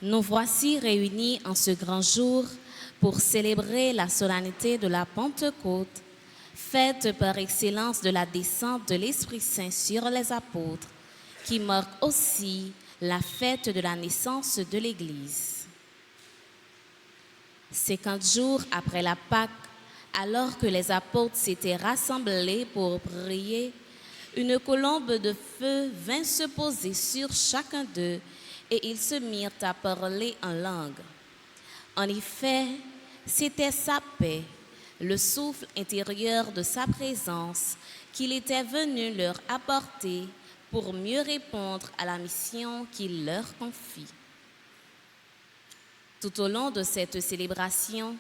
Nous voici réunis en ce grand jour pour célébrer la solennité de la Pentecôte, fête par excellence de la descente de l'Esprit Saint sur les apôtres, qui marque aussi la fête de la naissance de l'Église. 50 jours après la Pâque, alors que les apôtres s'étaient rassemblés pour prier, une colombe de feu vint se poser sur chacun d'eux et ils se mirent à parler en langue. En effet, c'était sa paix, le souffle intérieur de sa présence qu'il était venu leur apporter pour mieux répondre à la mission qu'il leur confie. Tout au long de cette célébration,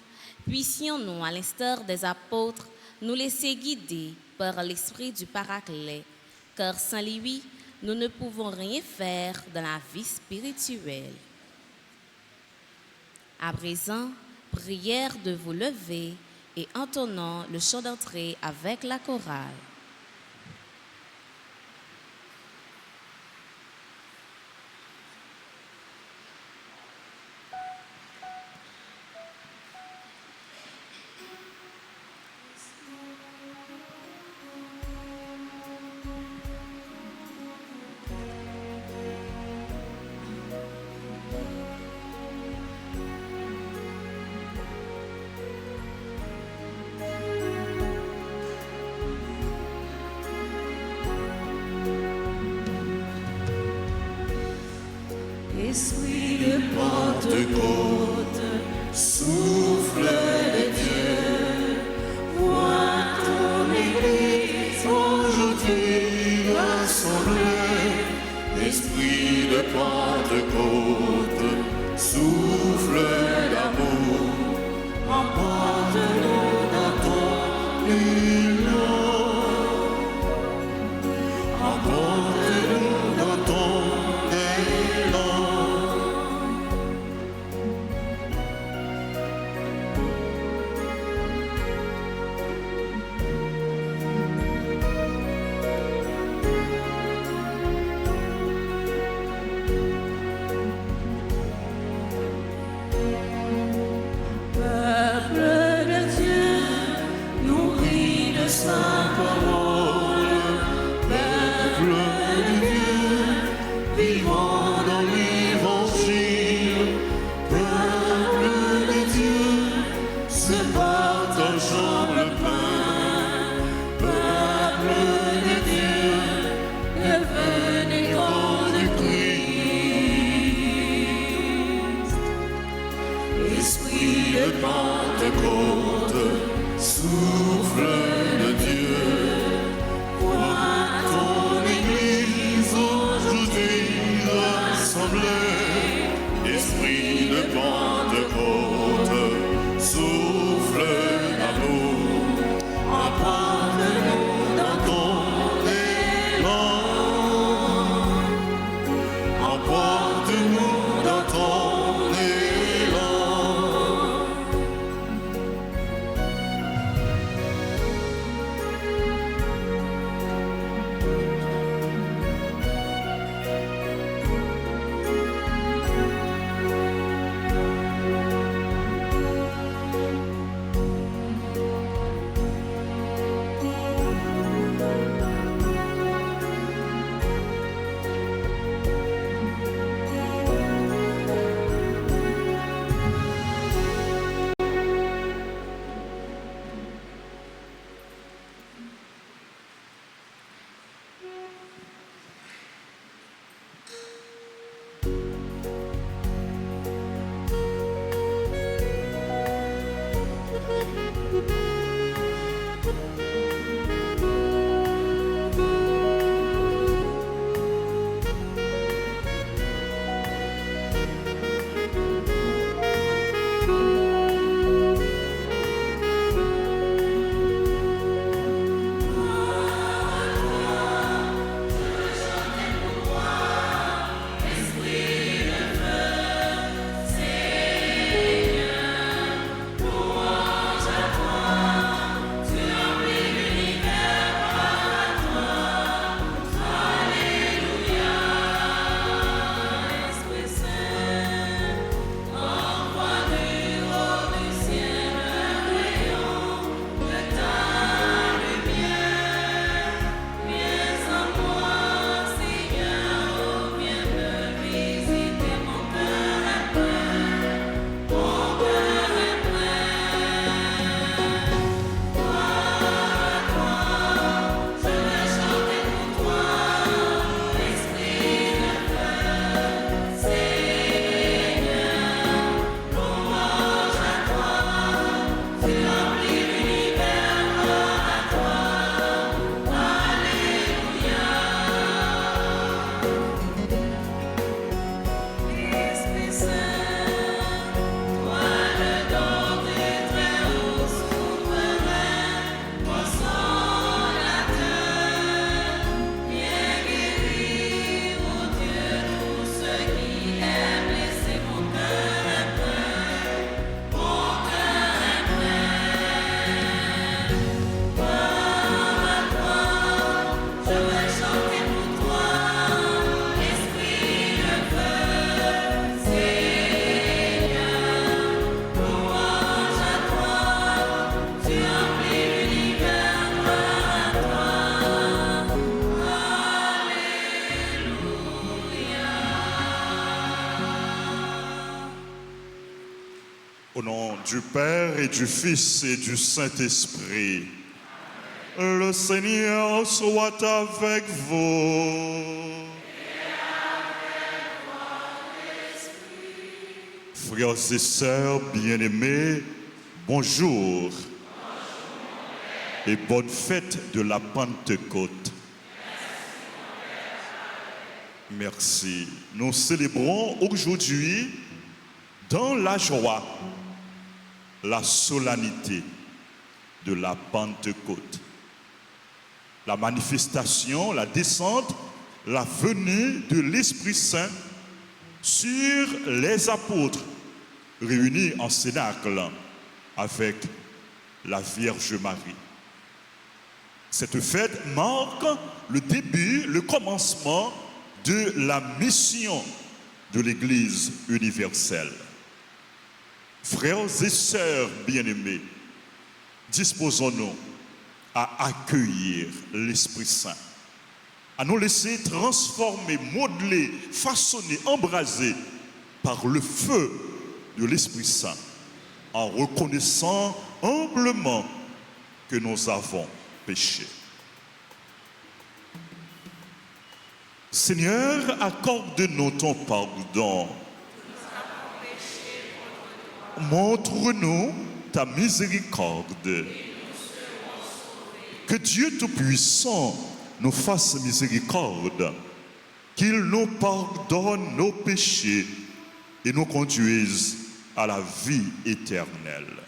puissions-nous, à l'instar des apôtres, nous laisser guider par l'esprit du Paraclet, car sans lui, nous ne pouvons rien faire dans la vie spirituelle. À présent, prière de vous lever et entonnons le chant d'entrée avec la chorale. Esprit de Pentecôte, souffle de Dieu, vois ton Église aujourd'hui rassemblée. Esprit de Pentecôte, souffle d'amour, emporte-nous dans ton élan. Emporte-nous dans ton élan. Peuple de Dieu, nourri de sa parole, peuple de Dieu, vivant dans l'évangile, peuple de Dieu, se partageant le pain, peuple de Dieu, devenez corps de Christ. Esprit de Pentecôte, souffle de Dieu, vois ton Église aujourd'hui rassemblée. Esprit de Pentecôte, souffle d'amour, emporte-nous dans ton élan. Emporte-nous dans ton élan. Au nom du Père et du Fils et du Saint-Esprit, le Seigneur soit avec vous. Frères et sœurs bien-aimés, bonjour et bonne fête de la Pentecôte. Merci. Nous célébrons aujourd'hui dans la joie la solennité de la Pentecôte. La manifestation, la descente, la venue de l'Esprit Saint sur les apôtres réunis en cénacle avec la Vierge Marie. Cette fête marque le début, le commencement de la mission de l'Église universelle. Frères et sœurs bien-aimés, disposons-nous à accueillir l'Esprit Saint, à nous laisser transformer, modeler, façonner, embraser par le feu de l'Esprit Saint, en reconnaissant humblement que nous avons péché. Seigneur, accorde-nous ton pardon. Montre-nous ta miséricorde. Que Dieu Tout-Puissant nous fasse miséricorde, qu'il nous pardonne nos péchés et nous conduise à la vie éternelle.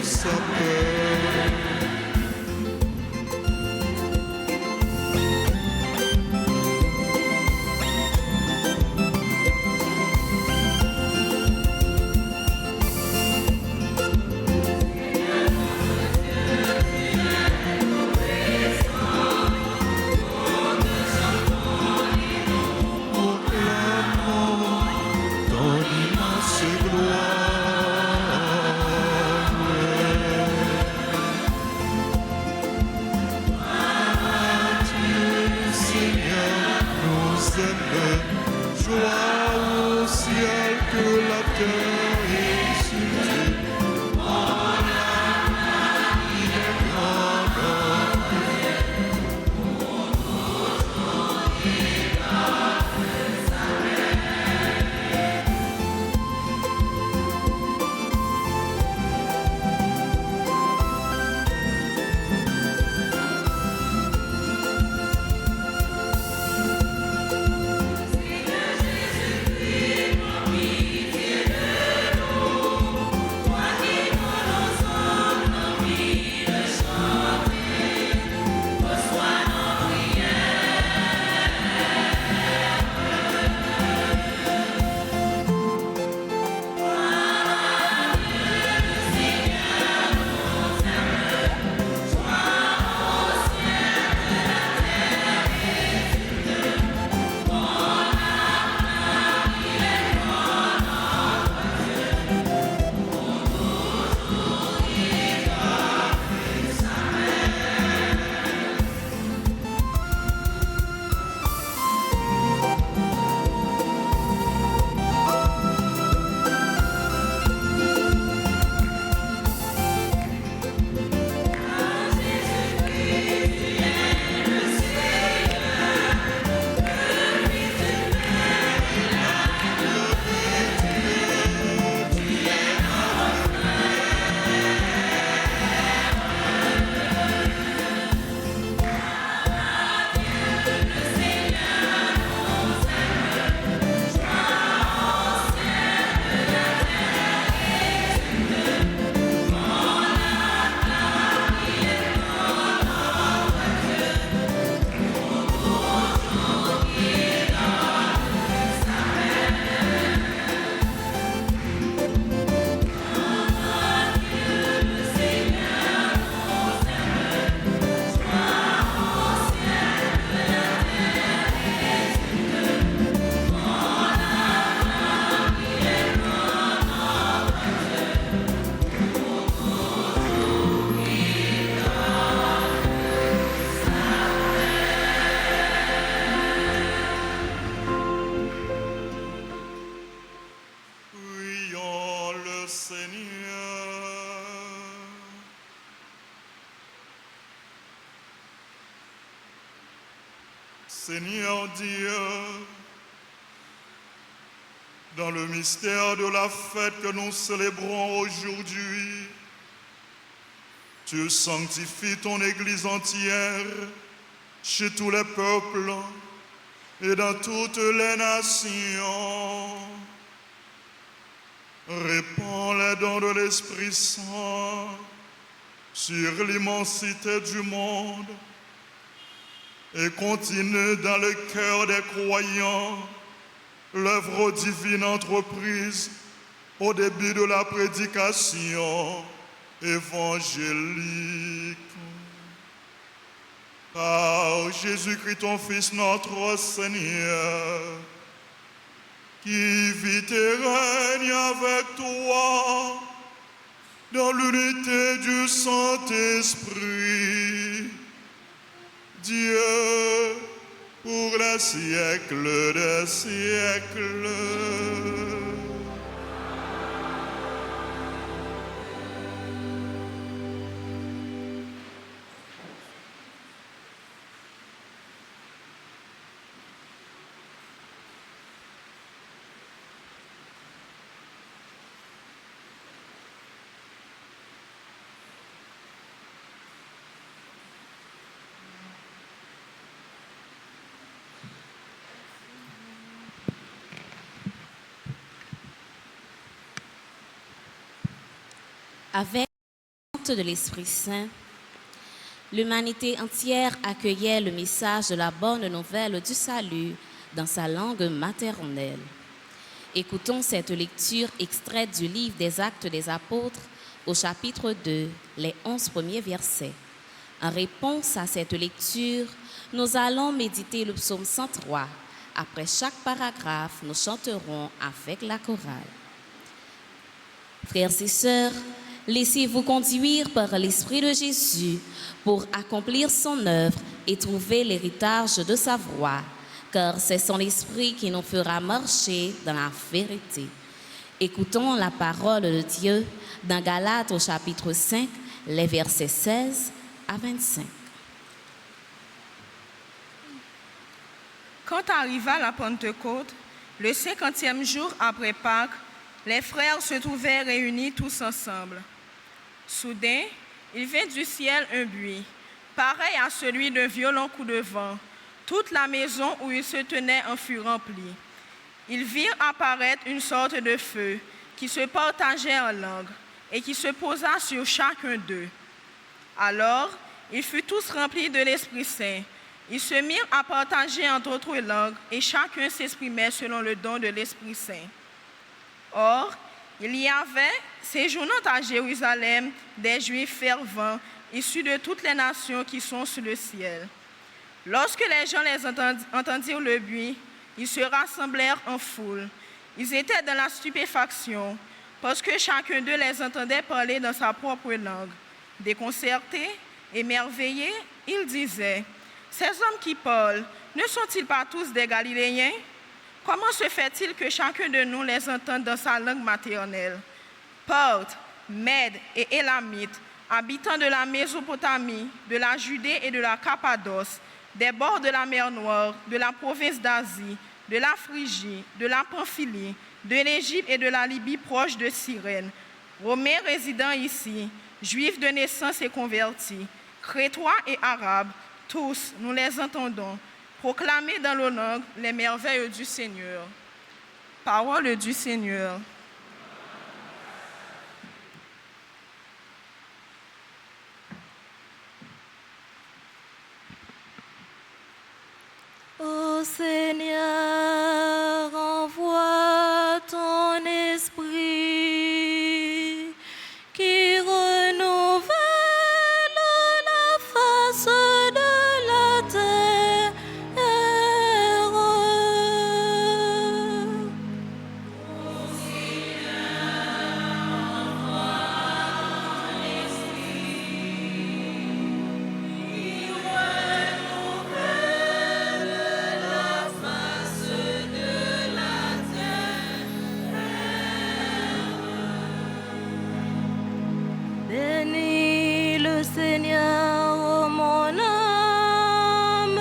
sa paix. Joie au ciel que la terre est exultée. Il est grand. Prions le Seigneur. Seigneur Dieu, dans le mystère de la fête que nous célébrons aujourd'hui, tu sanctifies ton Église entière chez tous les peuples et dans toutes les nations. Répands les dons de l'Esprit Saint sur l'immensité du monde et continue dans le cœur des croyants l'œuvre divine entreprise au début de la prédication évangélique. Par Jésus-Christ, ton Fils, notre Seigneur, qui vit et règne avec toi dans l'unité du Saint-Esprit, Dieu, pour les siècles des siècles. Avec vivante de l'Esprit Saint, l'humanité entière accueillait le message de la bonne nouvelle du salut dans sa langue maternelle. Écoutons cette lecture extraite du livre des Actes des Apôtres au chapitre 2, les 11 premiers versets. En réponse à cette lecture, nous allons méditer le psaume 103. Après chaque paragraphe, nous chanterons avec la chorale. Frères et sœurs, laissez-vous conduire par l'Esprit de Jésus pour accomplir son œuvre et trouver l'héritage de sa voix, car c'est son Esprit qui nous fera marcher dans la vérité. Écoutons la parole de Dieu dans Galates au chapitre 5, les versets 16 à 25. Quand arriva la Pentecôte, le 50e jour après Pâques, les frères se trouvaient réunis tous ensemble. Soudain, il vint du ciel un bruit, pareil à celui d'un violent coup de vent. Toute la maison où ils se tenaient en fut remplie. Ils virent apparaître une sorte de feu qui se partageait en langues et qui se posa sur chacun d'eux. Alors, ils furent tous remplis de l'Esprit Saint. Ils se mirent à partager en d'autres langues et chacun s'exprimait selon le don de l'Esprit Saint. Or, il y avait, séjournant à Jérusalem, des Juifs fervents, issus de toutes les nations qui sont sous le ciel. Lorsque les gens les entendirent le bruit, ils se rassemblèrent en foule. Ils étaient dans la stupéfaction, parce que chacun d'eux les entendait parler dans sa propre langue. Déconcertés, émerveillés, ils disaient: « Ces hommes qui parlent, ne sont-ils pas tous des Galiléens ? Comment se fait-il que chacun de nous les entende dans sa langue maternelle ? Parthes, Mèdes et Élamites, habitants de la Mésopotamie, de la Judée et de la Cappadoce, des bords de la mer Noire, de la province d'Asie, de la Phrygie, de la Pamphylie, de l'Égypte et de la Libye proche de Cyrène, Romains résidant ici, Juifs de naissance et convertis, Crétois et Arabes, tous, nous les entendons, proclamer dans nos langues les merveilles du Seigneur. Parole du Seigneur. Ô Seigneur, envoie ton esprit qui renouvelle la face de la terre. Ô Seigneur, envoie ton esprit qui renouvelle la face de la terre. Bénis le Seigneur, ô mon âme.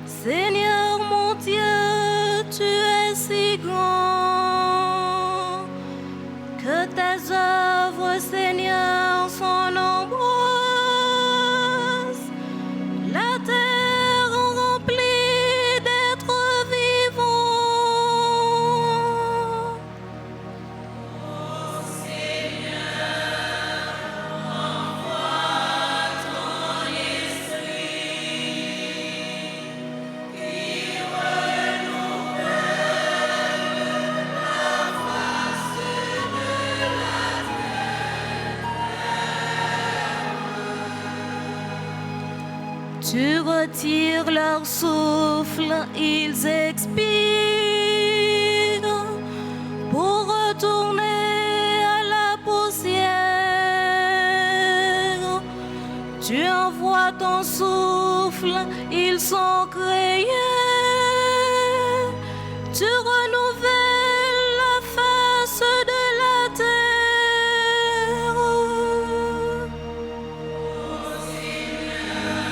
Seigneur mon Dieu, tu es si grand que tes œuvres, Seigneur, sont nombreuses. La terre remplie d'êtres vivants. Ô Seigneur, envoie ton esprit qui renouvelle la face de la terre. Tu retires leur souffle, ils expirent pour retourner à la poussière. Tu envoies ton souffle, ils sont créés. Tu renouvelles la face de la terre. Ô Seigneur,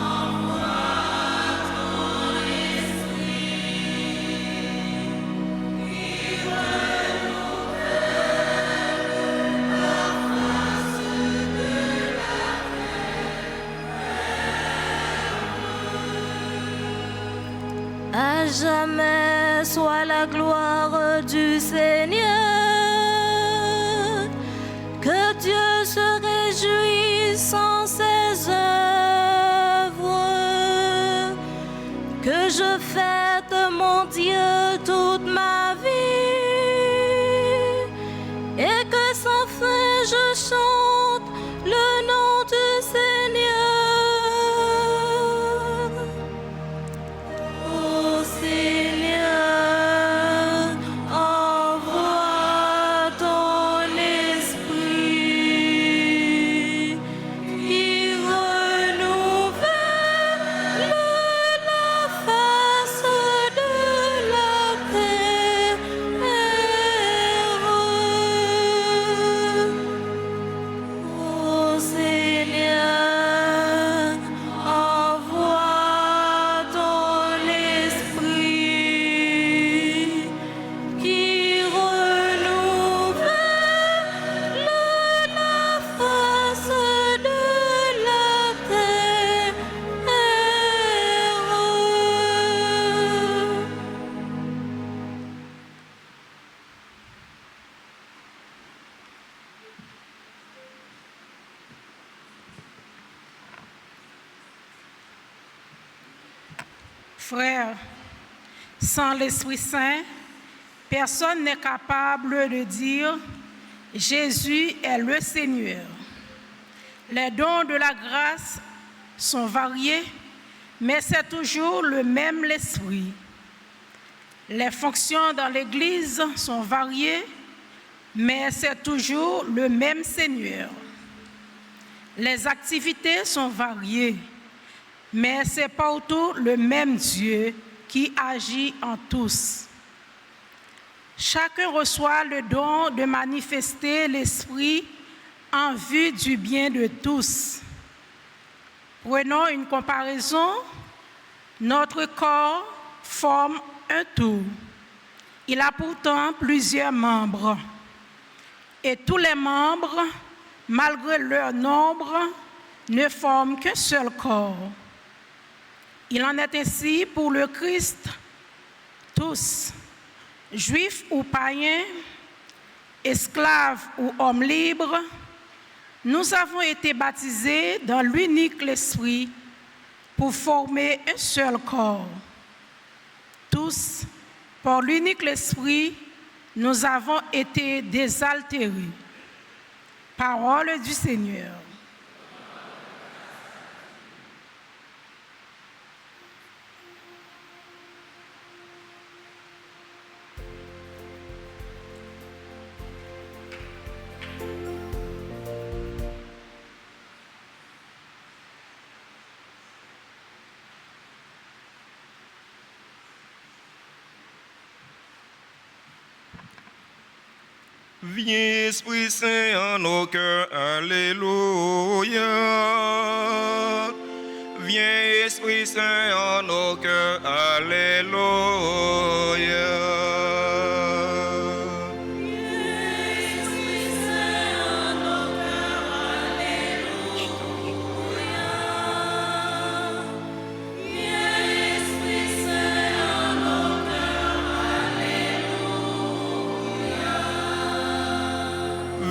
envoie ton esprit qui renouvelle la face de la terre. À jamais soit la gloire du Seigneur, que et que sans fin je chante le nom du Seigneur. Ô Seigneur, envoie ton esprit qui renouvelle la face de la terre. Ô Seigneur, envoie ton esprit qui renouvelle la face de la terre. Frères, sans l'Esprit Saint, personne n'est capable de dire « Jésus est le Seigneur ». Les dons de la grâce sont variés, mais c'est toujours le même l'Esprit. Les fonctions dans l'Église sont variées, mais c'est toujours le même Seigneur. Les activités sont variées, mais c'est partout le même Dieu qui agit en tous. Chacun reçoit le don de manifester l'Esprit en vue du bien de tous. Prenons une comparaison. Notre corps forme un tout. Il a pourtant plusieurs membres. Et tous les membres, malgré leur nombre, ne forment qu'un seul corps. Il en est ainsi pour le Christ. Tous, juifs ou païens, esclaves ou hommes libres, nous avons été baptisés dans l'unique l'Esprit pour former un seul corps. Tous, par l'unique l'Esprit, nous avons été désaltérés. Parole du Seigneur. Viens, Esprit Saint, en nos cœurs, alléluia. Viens, Esprit Saint, en nos cœurs, alléluia.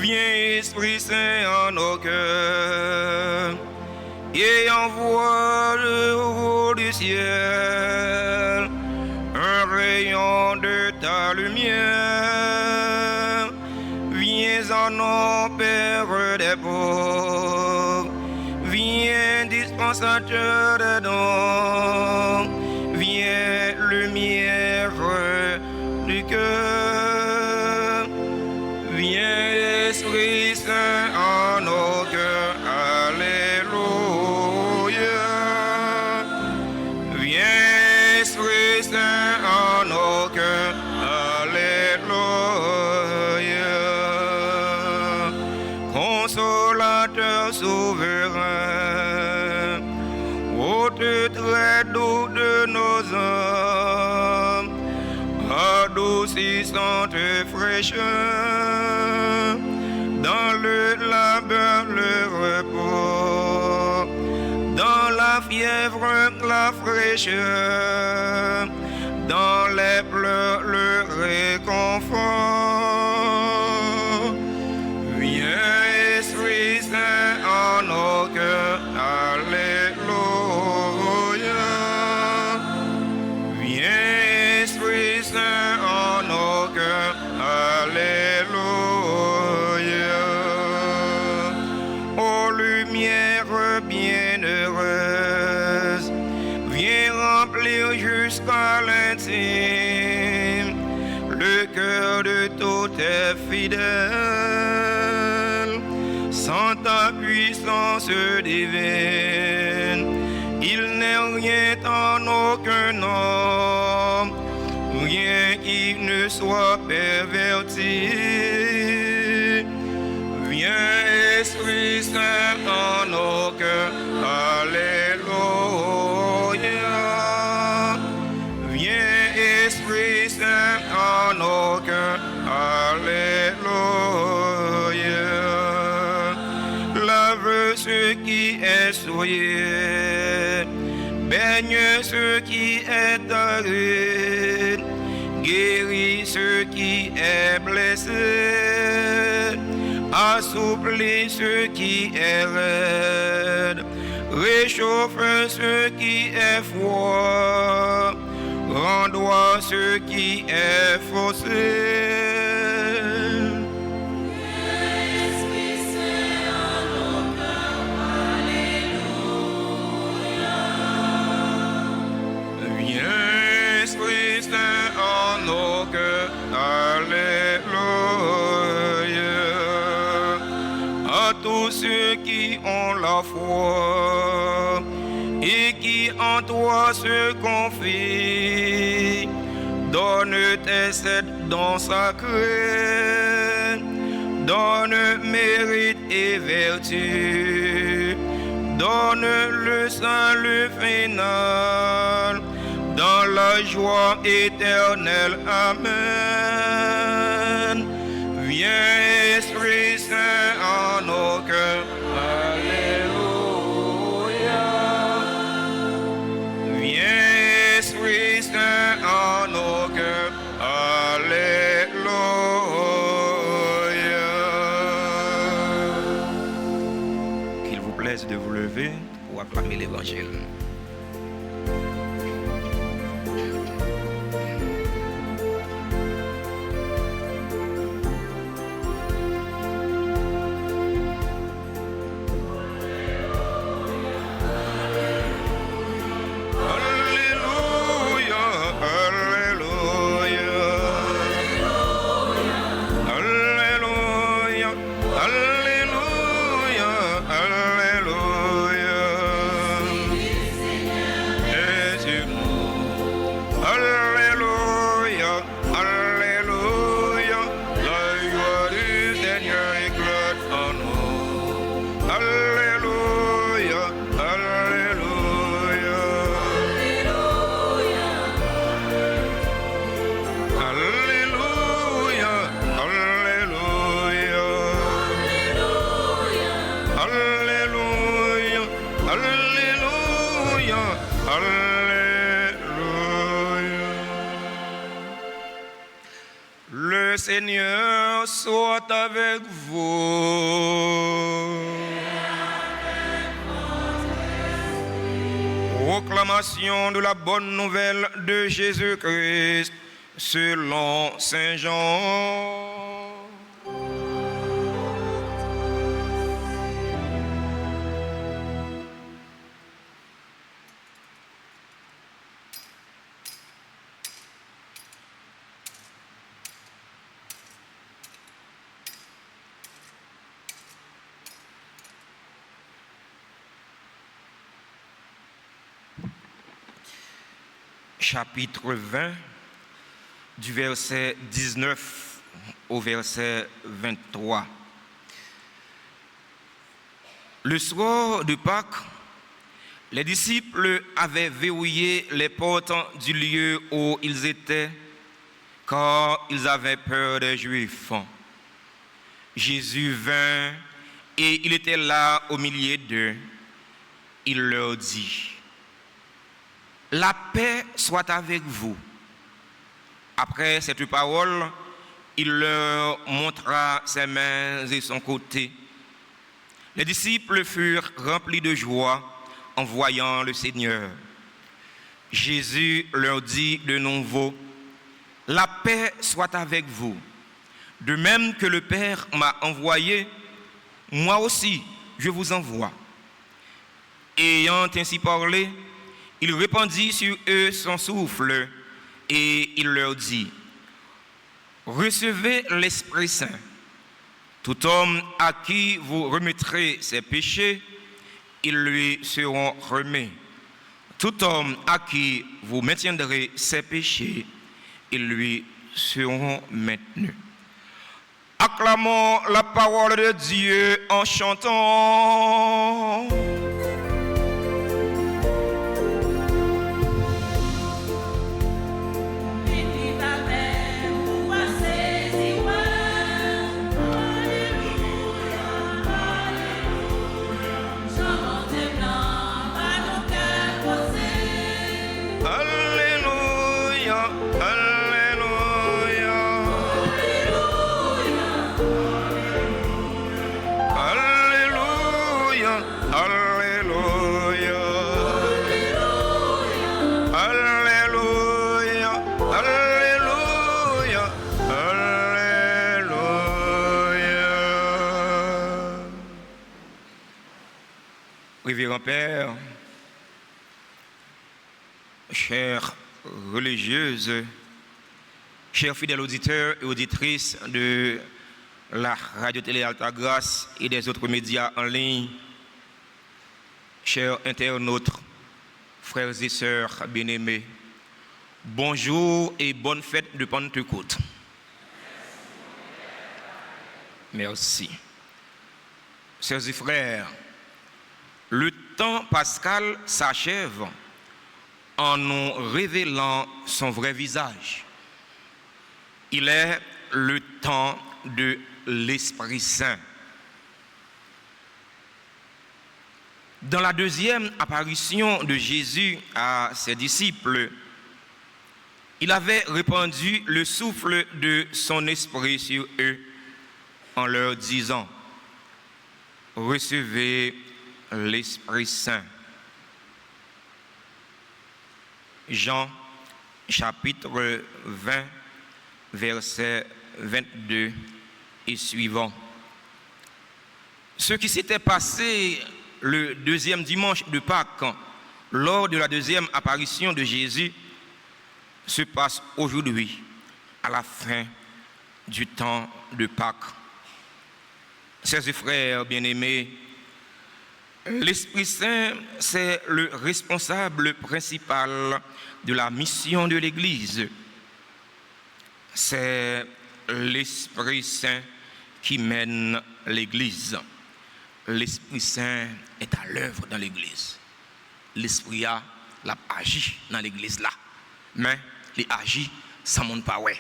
Viens, Esprit Saint, en nos cœurs, et envoie le haut du ciel un rayon de ta lumière. Viens en nom, Père des pauvres, viens dispensateur des dons, viens lumière du cœur. Viens, Esprit Saint, en nos cœurs, alléluia. Viens, Esprit Saint, en nos cœurs, alléluia. Consolateur souverain, ôte très doux de nos âmes, adoucissante fraîcheur, dans le labeur, le repos, dans la fièvre, la fraîcheur, dans les pleurs, le réconfort. Viens, Esprit Saint, en nos cœurs, alléluia. Viens, Esprit Saint, en nos cœurs, alléluia. fidèle. Sans ta puissance divine, il n'est rien en aucun homme, rien qui ne soit perverti. Viens, Esprit Saint, en nos cœurs, alléluia. Viens, Esprit Saint, en nos cœurs, alléluia. Lave ce qui est souillé, baigne ce qui est aride, guéris ce qui est blessé, assouplis ce qui est raide, réchauffe ce qui est froid, rends-toi ce qui est faussé. Tous ceux qui ont la foi et qui en toi se confient, donne tes 7 dons sacrés, donne mérite et vertu, donne le salut final, dans la joie éternelle. Amen. Viens, Esprit Saint, en nos cœurs, alléluia. Viens, Esprit Saint, en nos cœurs, alléluia. Qu'il vous plaise de vous lever pour acclamer l'Évangile. Le Seigneur soit avec vous. Proclamation de la bonne nouvelle de Jésus-Christ selon Saint Jean. Chapitre 20, du verset 19 au verset 23. Le soir de Pâques, les disciples avaient verrouillé les portes du lieu où ils étaient, car ils avaient peur des Juifs. Jésus vint et il était là au milieu d'eux. Il leur dit: la paix soit avec vous. Après cette parole, il leur montra ses mains et son côté. Les disciples furent remplis de joie en voyant le Seigneur. Jésus leur dit de nouveau: la paix soit avec vous. De même que le Père m'a envoyé, moi aussi je vous envoie. Ayant ainsi parlé, il répandit sur eux son souffle et il leur dit: recevez l'Esprit Saint. Tout homme à qui vous remettrez ses péchés, ils lui seront remis. Tout homme à qui vous maintiendrez ses péchés, ils lui seront maintenus. Acclamons la parole de Dieu en chantant. Révérend Père, chères religieuses, chers fidèles auditeurs et auditrices de la radio-télé Alta Grace et des autres médias en ligne, chers internautes, frères et sœurs bien-aimés, bonjour et bonne fête de Pentecôte. Merci. Sœurs et frères, le temps pascal s'achève en nous révélant son vrai visage. Il est le temps de l'Esprit Saint. Dans la deuxième apparition de Jésus à ses disciples, il avait répandu le souffle de son esprit sur eux en leur disant: recevez l'Esprit Saint. Jean chapitre 20, versets 22 et suivants. Ce qui s'était passé le deuxième dimanche de Pâques, lors de la deuxième apparition de Jésus, se passe aujourd'hui, à la fin du temps de Pâques. Chers et frères bien-aimés, l'Esprit Saint, c'est le responsable principal de la mission de l'Église. C'est l'Esprit Saint qui mène l'Église. L'Esprit Saint est à l'œuvre dans l'Église. L'Esprit a agi dans l'Église là, mais il agit sans monde pas ouais.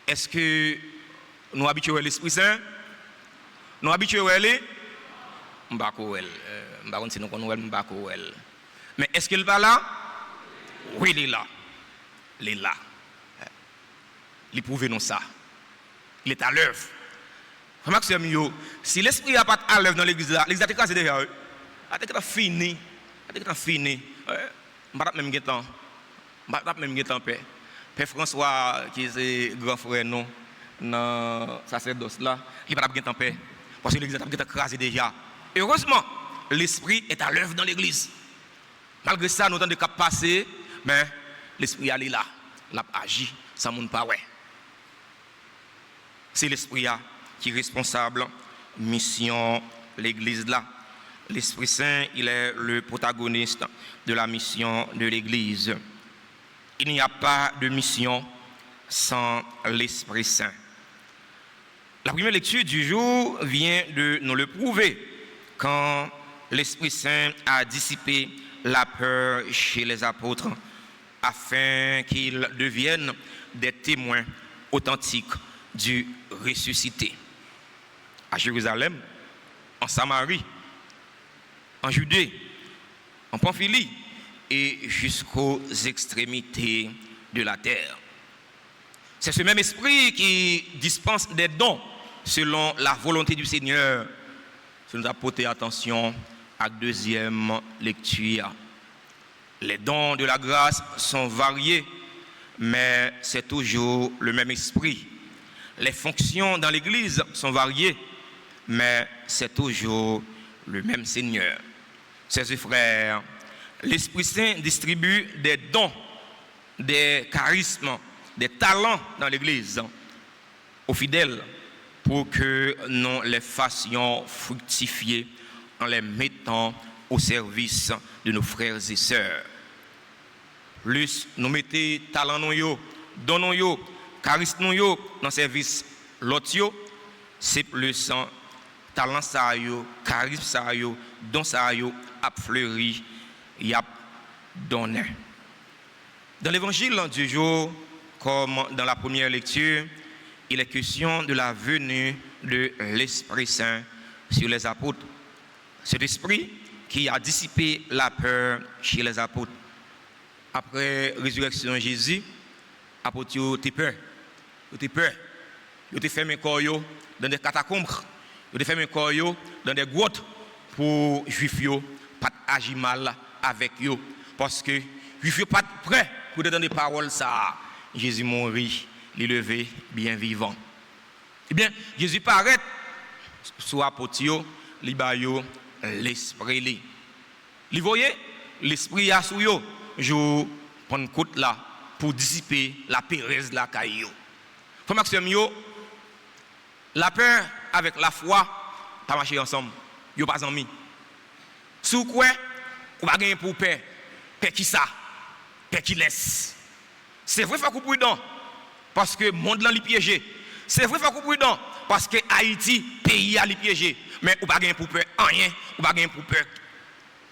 Est-ce que nous habituons l'Esprit Saint? Nous habituons les mais est-ce qu'il va là? Oui, il est là. Il est là. Il prouve nous ça. Il est à l'œuvre. Si l'esprit n'est pas à l'œuvre dans l'église, l'église a été cassée déjà. Elle fini. Elle est fini. Je ne vais pas même temps. Père François, qui est grand frère, non, dans sacerdoce là, il ne va pas temps paix. Parce que l'église a été cassée déjà. Heureusement, l'esprit est à l'œuvre dans l'église. Malgré ça, nous avons des cas passés, mais l'esprit est là. Il a agi sans monde pas ouais. C'est l'esprit qui est responsable, mission l'église là. L'Esprit Saint, il est le protagoniste de la mission de l'église. Il n'y a pas de mission sans l'Esprit Saint. La première lecture du jour vient de nous le prouver quand l'Esprit Saint a dissipé la peur chez les apôtres afin qu'ils deviennent des témoins authentiques du ressuscité. À Jérusalem, en Samarie, en Judée, en Pamphylie et jusqu'aux extrémités de la terre. C'est ce même esprit qui dispense des dons selon la volonté du Seigneur. Ça nous a porté attention à la deuxième lecture. Les dons de la grâce sont variés, mais c'est toujours le même esprit. Les fonctions dans l'Église sont variées, mais c'est toujours le même Seigneur. Chers frères, l'Esprit Saint distribue des dons, des charismes, des talents dans l'Église aux fidèles pour que nous les fassions fructifier en les mettant au service de nos frères et sœurs. Plus nous mettons talent nous, donnons yo, charisme nous dans le service l'autre, c'est plus talent ça yo, charisme ça yo, don ça yo a fleuri, y a donné. Dans l'évangile du jour, comme dans la première lecture, il est question de la venue de l'Esprit Saint sur les apôtres. Cet esprit qui a dissipé la peur chez les apôtres. Après la résurrection de Jésus, les apôtres ont peur. Ils ont peur. Ils ont fermé corps dans des catacombes. Ils ont fermé corps dans des grottes pour les Juifs ne pas agir mal avec eux. Parce que les Juifs ne sont pas prêts pour donner des paroles. Ça. Jésus mourit, il levé, bien vivant. Eh bien, Jésus paraît sous l'apôtre, il baille l'esprit. Vous voyez, l'esprit a sous eux, je prends côte là pour dissiper la pérèse de la caillou. Comme Maxime, la peur avec la foi, pas marcher ensemble. Yo pas amis. Sous quoi, on va gagner pour peur. Peur qui ça? Peur qui laisse. C'est vrai, il faut qu'on prudent. Parce que le monde là, il piégé. C'est vrai, il faut qu'on prudent. Parce que Haïti, pays, il piégé. Mais on va gagner pour peur. Rien. On va gagner pour peur.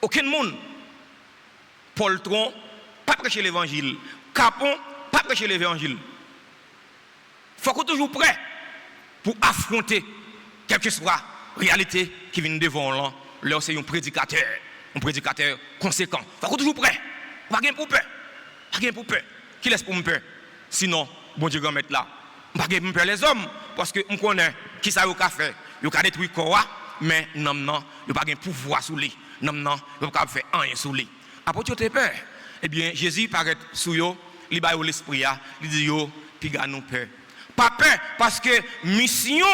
Aucun monde. Paul Tron, pas prêcher l'évangile. Capon, pas prêcher l'évangile. Il faut qu'on soit toujours prêt pour affronter quelle que soit la réalité qui vient devant là. Là, c'est un prédicateur conséquent. Il faut qu'on soit toujours prêt. On va gagner pour peur. On va gagner pour peur. Qui laisse pour me peur? Sinon, bon Dieu va mettre là. On va gagner pour peur les hommes. Parce que on connaît qui ça a fait. Il a détruit le corps, mais non, il n'a pas de pouvoir sur lui. Non, il n'a pas faire rien sur lui. Après, tu as peur. Eh bien, Jésus paraît sous eux, il va l'esprit, il dit yo, puis il nous peur. Pas peur, parce que mission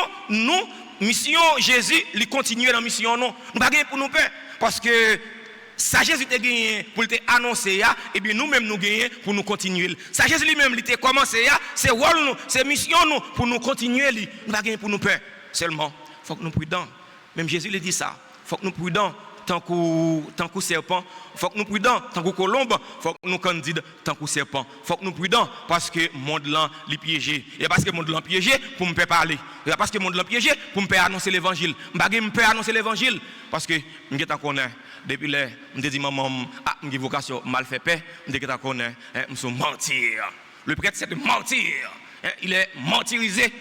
Jésus, il continue dans la mission nous. Nous pas pour nous peur, parce que ça Jésus t'a gagné pour te annoncer, et bien nous-mêmes nous gagnons pour nous continuer. Ça Jésus lui-même il t'a commencé, c'est rôle nous, c'est mission nous pour nous continuer. Nous pas gagner pour nous peur. Seulement, il faut que nous prudents. Même Jésus il dit ça. Il faut que nous prudents. Tant que serpent, il faut que nous prudents. Tant que colombe, il faut que nous candides. Tant que serpent, il faut que nous prudents. Parce que le monde là est piégé. Et parce que le monde là est piégé, pour me faire parler. Et parce que le monde là est piégé, pour me faire annoncer l'évangile. Je ne peux pas annoncer l'évangile. Parce que je ne connais. Depuis là, je dis maman, j'ai vocation mal fait paix. Je connais. Je suis mentir. Le prêtre, c'est de mentir. Il est martyrisé.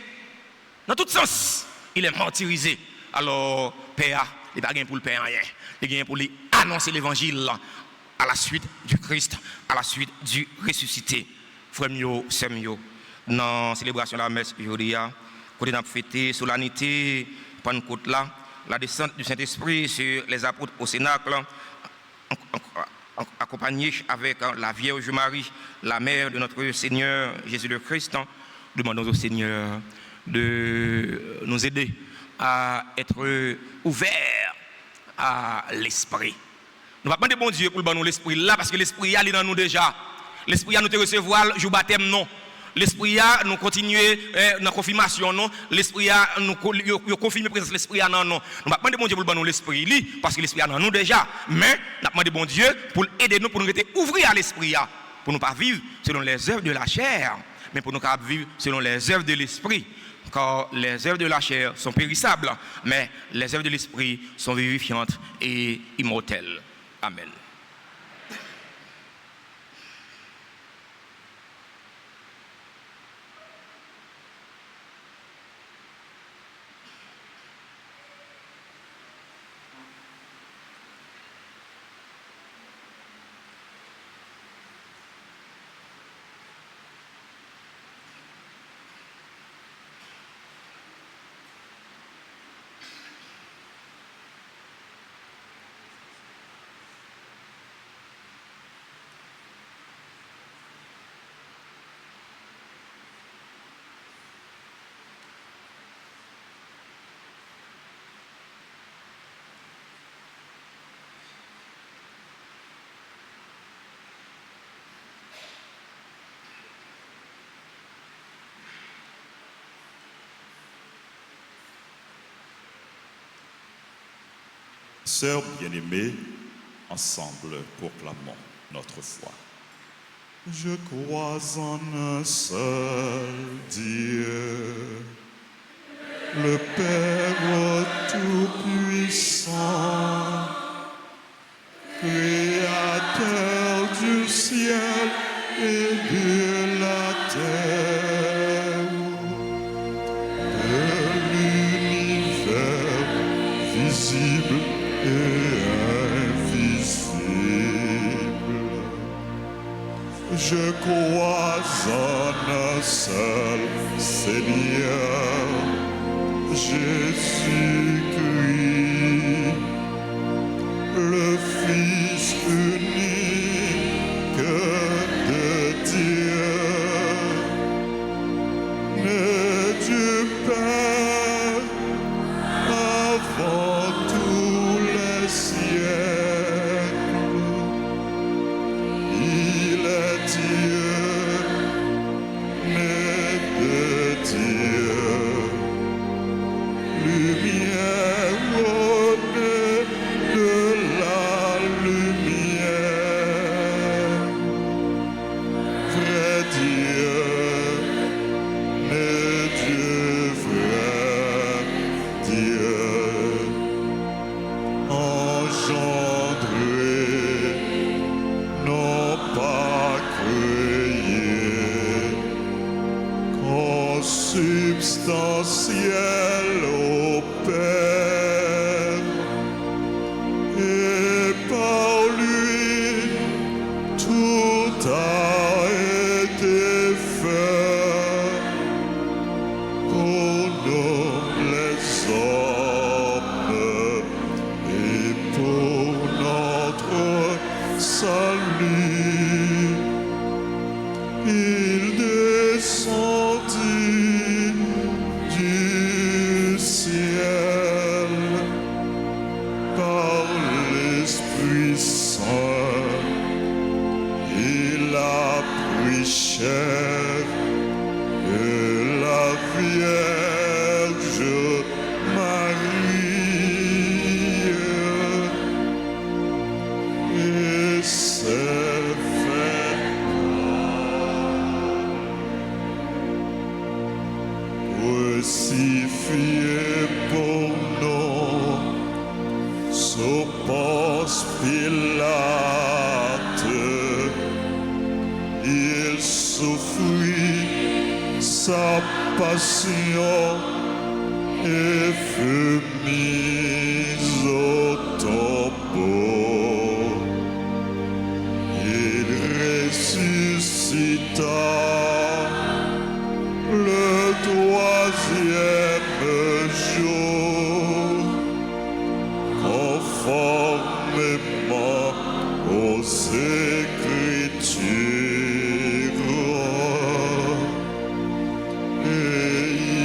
Dans tout sens, il est martyrisé. Alors, Père, il n'y a pas pour le Père rien. Il y a pour lui annoncer l'évangile à la suite du Christ, à la suite du ressuscité. Frère mio, sœur mio, dans la célébration de la messe aujourd'hui, quand on a fêté solennité, Pentecôte là, la descente du Saint-Esprit sur les apôtres au Cénacle, accompagné avec la Vierge Marie, la mère de notre Seigneur Jésus le Christ, demandons au Seigneur de nous aider à être ouverts à l'esprit. Nous ne pouvons pas demander bon Dieu pour nous l'esprit là, parce que l'esprit est dans nous déjà. L'esprit a nous te recevoir le jour baptême non. L'esprit a nous continuer dans la confirmation non. L'esprit a nous confirmer présence l'esprit non non. Nous ne pouvons pas demander bon Dieu pour nous l'esprit li, parce que l'esprit est dans nous déjà. Mais nous demandons bon Dieu pour aider nous pour nous rester ouverts à l'esprit pour nous pas vivre selon les œuvres de la chair, mais pour nous vivre selon les œuvres de l'esprit. Car les œuvres de la chair sont périssables, mais les œuvres de l'esprit sont vivifiantes et immortelles. Amen. Sœurs bien-aimées, ensemble proclamons notre foi. Je crois en un seul Dieu, le Père Tout-Puissant, Créateur du ciel et de la terre, de l'univers visible et invisible. Je crois en un seul Seigneur, Jésus-Christ, le Fils unique de Dieu, né du Père avant tous les siècles. Il est Dieu, né de Dieu, lumière née de la lumière, vrai Dieu, né Dieu, vrai Dieu, engendré, non pas créé, consubstantiel au Père, et par lui tout a été fait pour nous les hommes et pour notre salut. Il descendit du ciel par l'Esprit Saint. Il a pris chair de la Vierge Marie et s'est fait crucifié pour nous sous Ponce Pilate. Il souffrit sa passion et fut mis au tombeau. Il ressuscita le troisième jour, conformément aux Écritures. Et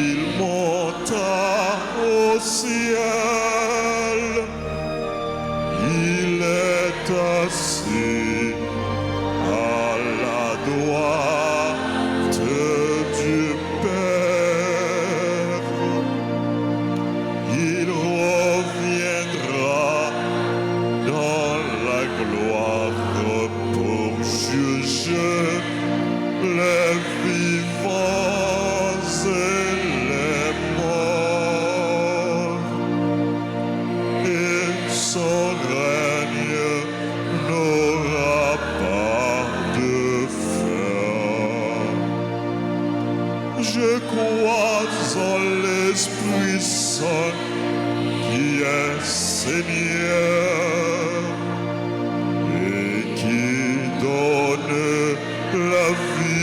il monta au ciel. Il est assis à la droite du Père. Il reviendra dans la gloire pour juger les vivants et les morts. Et son règne n'aura pas de fin. Je crois en l'Esprit Saint qui est Seigneur et qui donne la vie.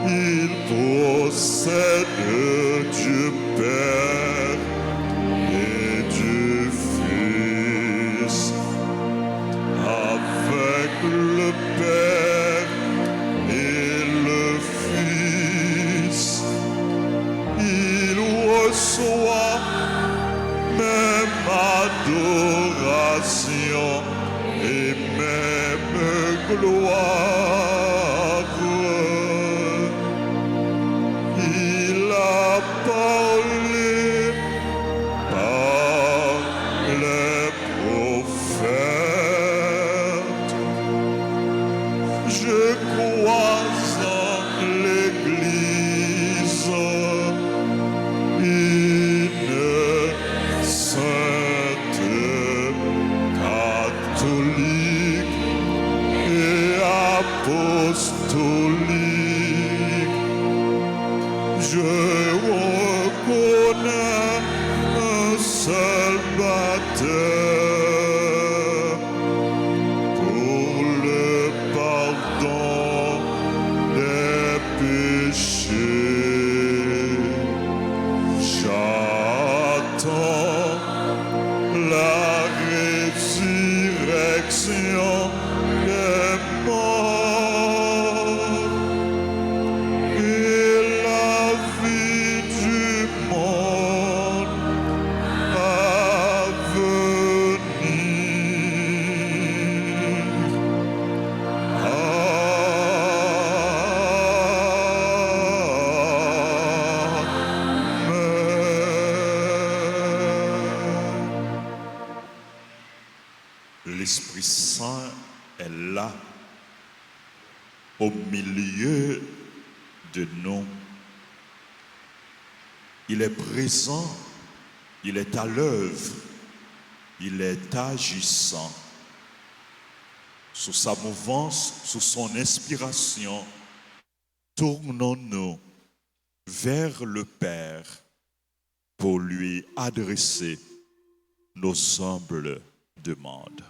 Il procède du Père et du Fils. Avec le Père et le Fils, il reçoit même adoration et même gloire. Il a parlé je reconnais un seul baptême pour le pardon des péchés. J'attends la résurrection des morts et la vie du monde à venir. L'Esprit Saint est là, au milieu de nous. Il est présent, il est à l'œuvre, il est agissant. Sous sa mouvance, sous son inspiration, tournons-nous vers le Père pour lui adresser nos humbles demandes.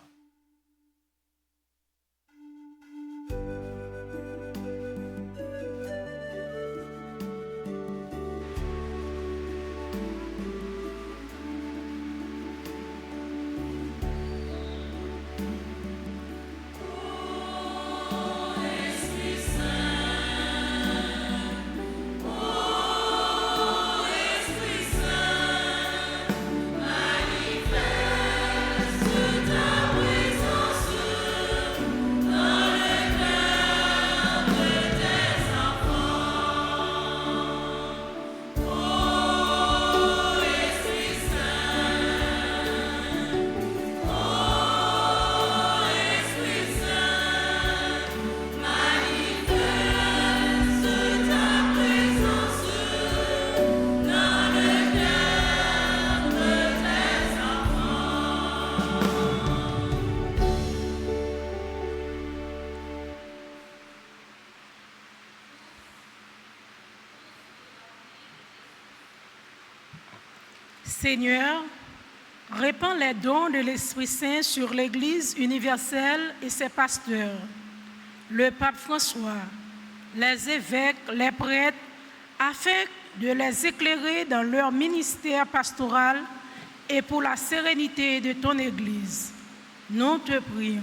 Seigneur, répands les dons de l'Esprit Saint sur l'Église universelle et ses pasteurs, le pape François, les évêques, les prêtres, afin de les éclairer dans leur ministère pastoral et pour la sérénité de ton Église. Nous te prions.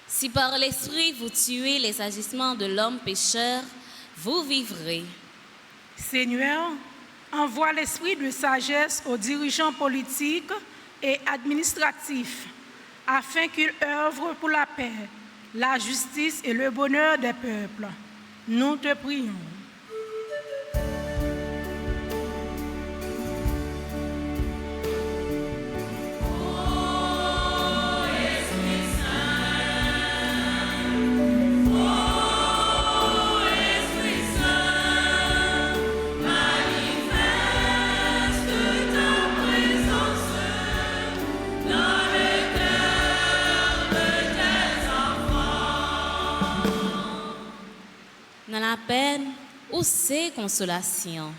Si par l'Esprit vous tuez les agissements de l'homme pécheur, vous vivrez. Seigneur, envoie l'esprit de sagesse aux dirigeants politiques et administratifs, afin qu'ils œuvrent pour la paix, la justice et le bonheur des peuples. Nous te prions. Dans la peine, où c'est consolation?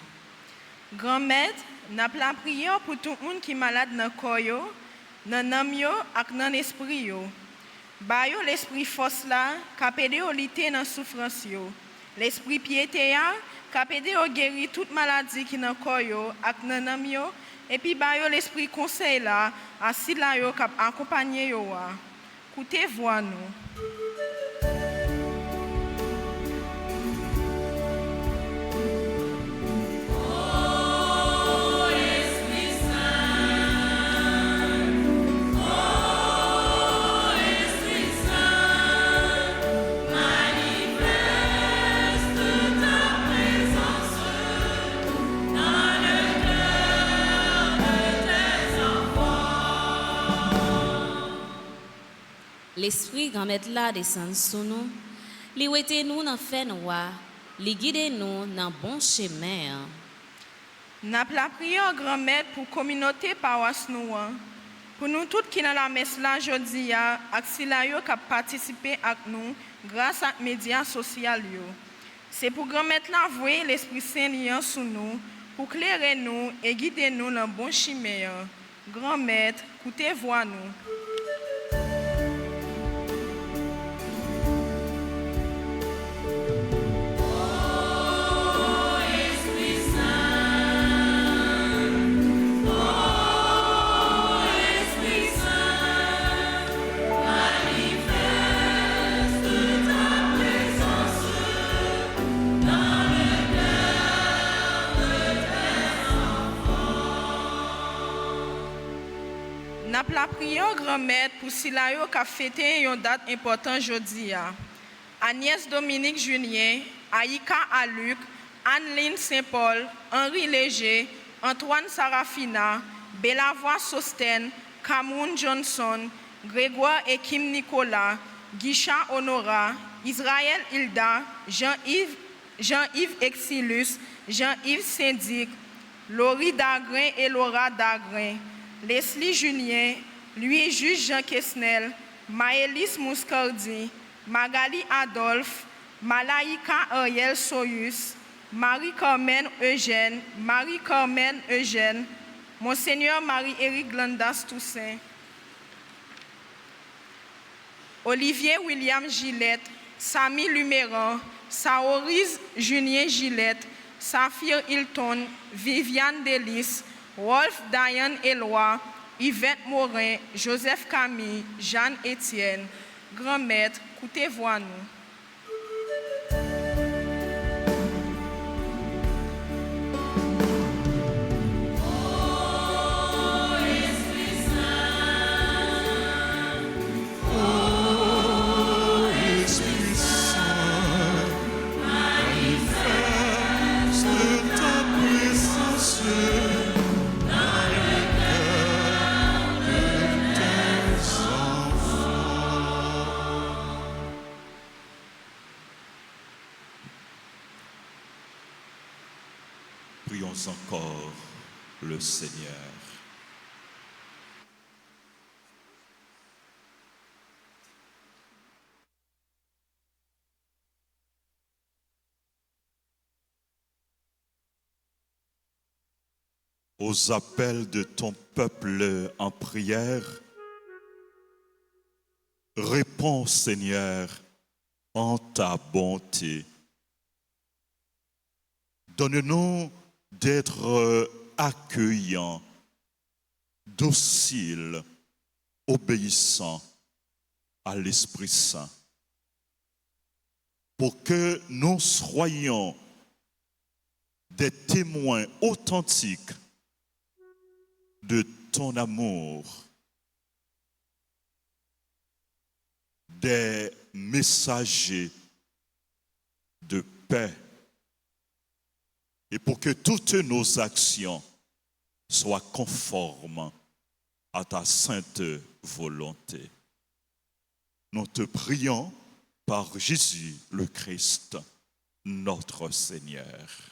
Grand maître, n'a la prière pour tout le monde qui est malade dans le corps, dans l'âme et dans l'esprit. Ba yo l'esprit force là, qui aide à lutter dans la souffrance. L'esprit piété, qui aide à guérir toute maladie qui est dans le corps et dans l'âme. Et puis ba yo l'esprit conseil là, assis là yo, qui accompagner yo. Écoutez voix nous. l'esprit grand-maître là descend sous nous, li wete nous dans fait noir, li guide nous dans bon chemin. N'a la prière grand-maître pour communauté paroisse nous. Pour nous tous qui dans la messe là jodi a, ak si la yo qui participer avec nous grâce à médias sociaux yo. C'est pour grand-maître là voir l'Esprit Saint liant sous nous pour clairer nous et guider nous dans bon chemin. Grand-maître, écoutez voix nous. N'a la prière grand-maître pour si la yo ka fêté une date importante jodi a. Agnès Dominique Julien, Aïka Aluc, Anne-Lyne Saint-Paul, Henri Léger, Antoine Sarafina, Belavoie Sosten, Camoun Johnson, Grégoire et Kim Nicolas, Guicha Honora, Israël Hilda, Jean-Yves Exilus, Jean-Yves Syndic, Laurie Dagrin et Laura Dagrin, Leslie Julien, Louis Juge Jean Kesnel, Maëlys Mouscardi, Magali Adolphe, Malaïka Ariel Soyus, Marie-Carmen Eugène, Marie-Carmen Eugène, Monseigneur Marie-Éric Glandas Toussaint, Olivier William Gillette, Samy Luméran, Saorise Julien Gillette, Saphir Hilton, Viviane Delis, Wolf Diane Éloi, Yvette Morin, Joseph Camille, Jeanne Étienne, grand-maître, écoutez voix nous. Prions encore le Seigneur. Aux appels de ton peuple en prière, réponds Seigneur en ta bonté. Donne-nous d'être accueillants, dociles, obéissants à l'Esprit Saint, pour que nous soyons des témoins authentiques de ton amour, des messagers de paix, et pour que toutes nos actions soient conformes à ta sainte volonté. Nous te prions par Jésus le Christ, notre Seigneur.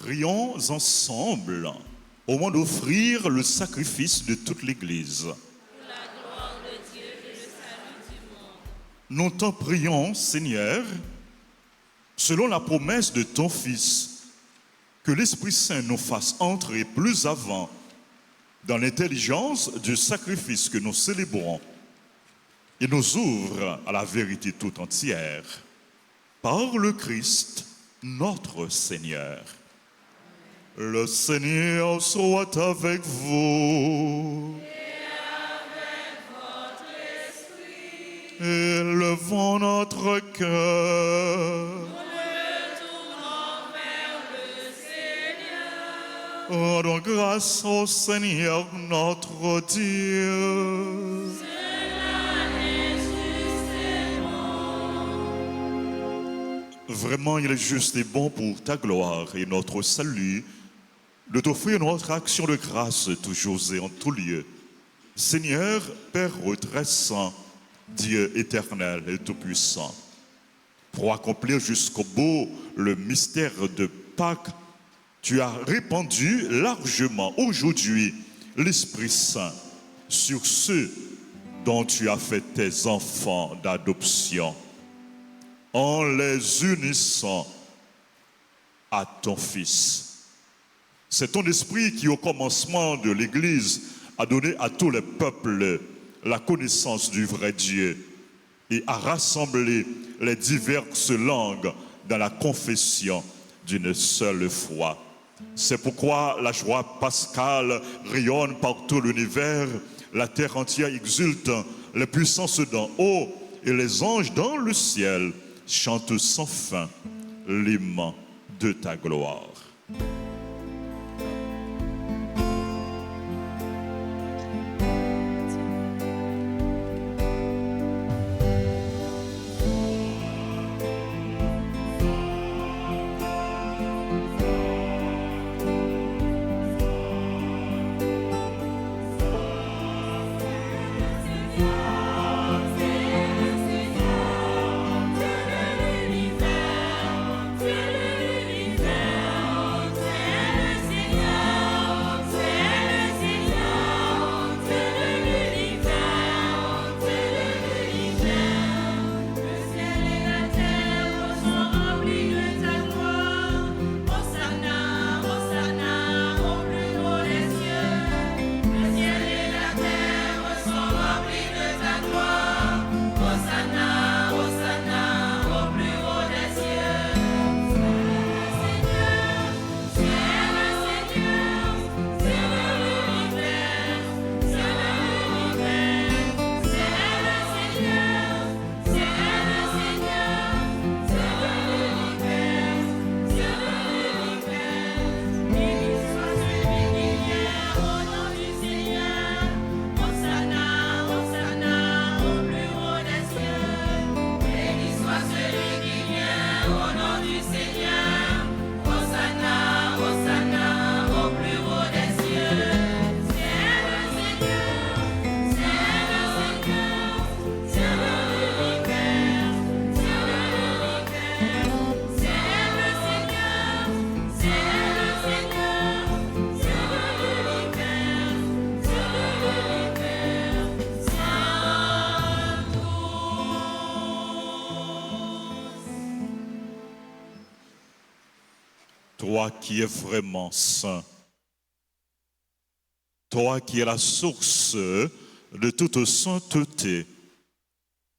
Prions ensemble au moment d'offrir le sacrifice de toute l'Église. Nous t'en prions, Seigneur, selon la promesse de ton Fils, que l'Esprit Saint nous fasse entrer plus avant dans l'intelligence du sacrifice que nous célébrons et nous ouvre à la vérité tout entière. Par le Christ, notre Seigneur. Le Seigneur soit avec vous. Élevons notre cœur. Rendons grâce au Seigneur notre Dieu. Vraiment, il est juste et bon pour ta gloire et notre salut de t'offrir notre action de grâce toujours et en tout lieu. Seigneur, Père très saint, Dieu éternel et tout-puissant, pour accomplir jusqu'au bout le mystère de Pâques, tu as répandu largement aujourd'hui l'Esprit Saint sur ceux dont tu as fait tes enfants d'adoption, en les unissant à ton Fils. C'est ton esprit qui, au commencement de l'Église, a donné à tous les peuples la connaissance du vrai Dieu et a rassemblé les diverses langues dans la confession d'une seule foi. C'est pourquoi la joie pascale rayonne par tout l'univers, la terre entière exulte, les puissances d'en haut et les anges dans le ciel chantent sans fin l'hymne de ta gloire. Toi qui es vraiment saint, toi qui es la source de toute sainteté,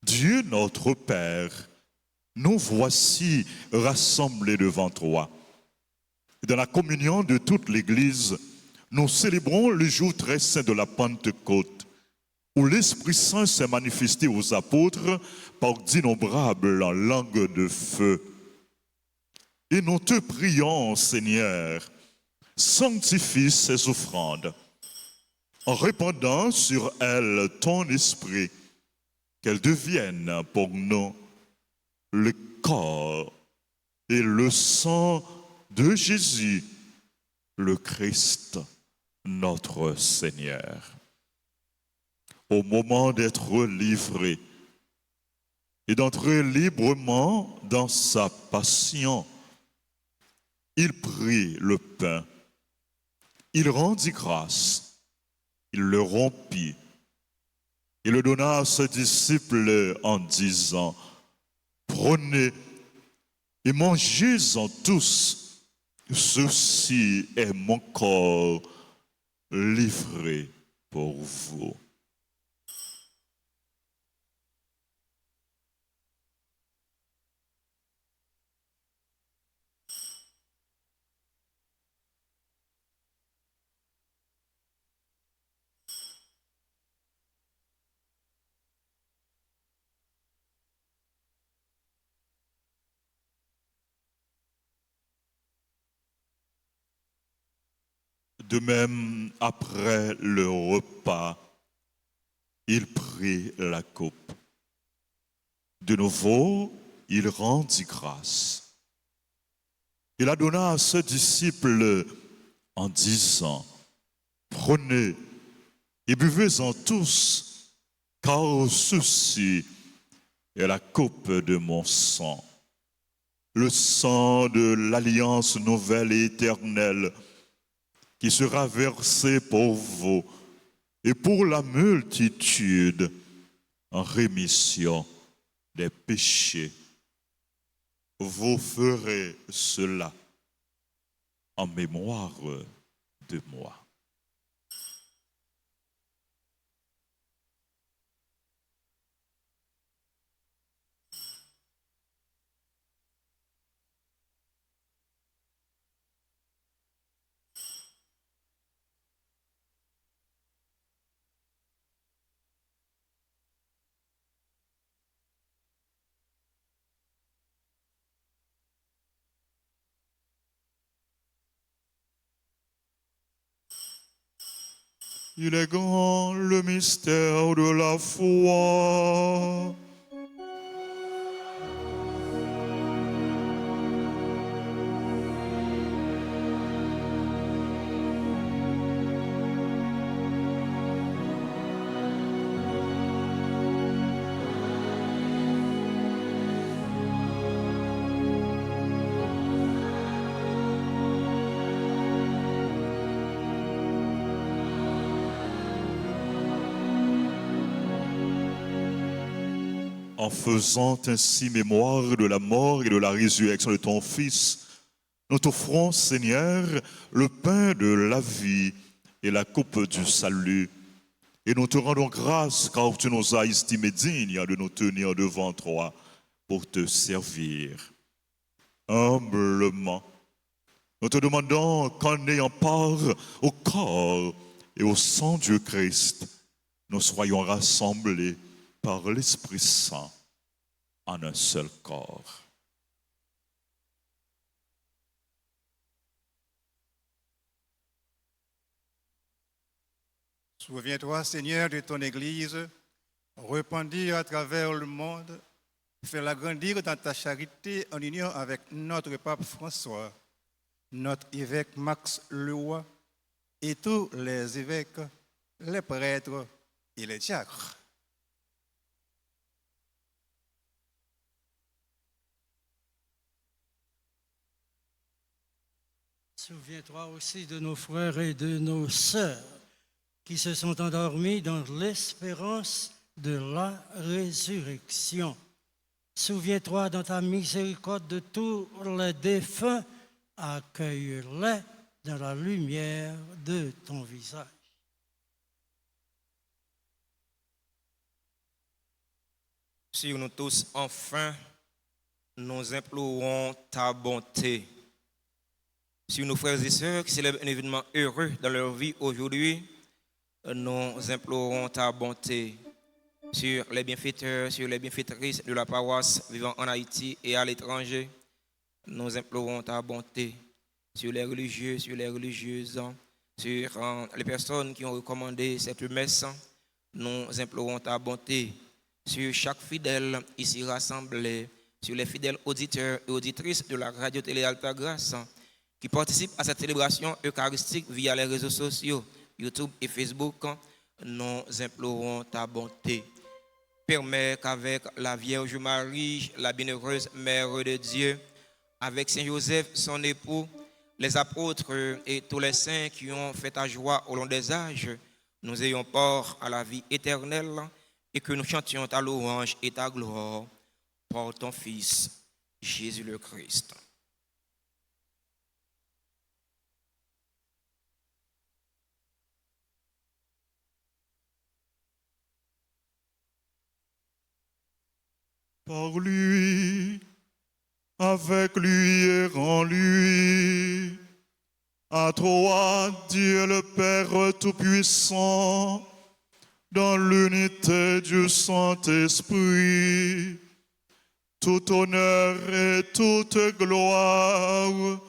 Dieu notre Père, nous voici rassemblés devant toi. Dans la communion de toute l'Église, nous célébrons le jour très saint de la Pentecôte, où l'Esprit Saint s'est manifesté aux apôtres par d'innombrables langues de feu. Et nous te prions, Seigneur, sanctifie ces offrandes, en répandant sur elles ton esprit, qu'elles deviennent pour nous le corps et le sang de Jésus, le Christ, notre Seigneur. Au moment d'être livré et d'entrer librement dans sa passion, il prit le pain, il rendit grâce, il le rompit, et le donna à ses disciples en disant, prenez et mangez-en tous, ceci est mon corps livré pour vous. De même, après le repas, il prit la coupe. De nouveau, il rendit grâce. Il la donna à ses disciples en disant, prenez et buvez-en tous, car ceci est la coupe de mon sang, le sang de l'alliance nouvelle et éternelle, qui sera versé pour vous et pour la multitude en rémission des péchés. Vous ferez cela en mémoire de moi. Il est grand le mystère de la foi. En faisant ainsi mémoire de la mort et de la résurrection de ton Fils, nous t'offrons, Seigneur, le pain de la vie et la coupe du salut. Et nous te rendons grâce car tu nous as estimés dignes de nous tenir devant toi pour te servir. Humblement, nous te demandons qu'en ayant part au corps et au sang du Christ, nous soyons rassemblés par l'Esprit Saint en un seul corps. Souviens-toi, Seigneur, de ton Église, répandue à travers le monde, fais-la grandir dans ta charité en union avec notre pape François, notre évêque Max Leroy et tous les évêques, les prêtres et les diacres. Souviens-toi aussi de nos frères et de nos sœurs qui se sont endormis dans l'espérance de la résurrection. Souviens-toi dans ta miséricorde de tous les défunts, accueille-les dans la lumière de ton visage. Sur nous tous, enfin, nous implorons ta bonté. Sur nos frères et sœurs qui célèbrent un événement heureux dans leur vie aujourd'hui, nous implorons ta bonté. Sur les bienfaiteurs, sur les bienfaitrices de la paroisse vivant en Haïti et à l'étranger, nous implorons ta bonté. Sur les religieux, sur les religieuses, sur les personnes qui ont recommandé cette messe, nous implorons ta bonté. Sur chaque fidèle ici rassemblé, sur les fidèles auditeurs et auditrices de la radio-télé Alta Grâce, qui participent à cette célébration eucharistique via les réseaux sociaux, YouTube et Facebook, nous implorons ta bonté. Permets qu'avec la Vierge Marie, la bienheureuse Mère de Dieu, avec Saint Joseph, son époux, les apôtres et tous les saints qui ont fait ta joie au long des âges, nous ayons port à la vie éternelle et que nous chantions ta louange et ta gloire par ton Fils, Jésus le Christ. Par lui, avec lui et en lui, à toi, Dieu le Père Tout-Puissant, dans l'unité du Saint-Esprit, tout honneur et toute gloire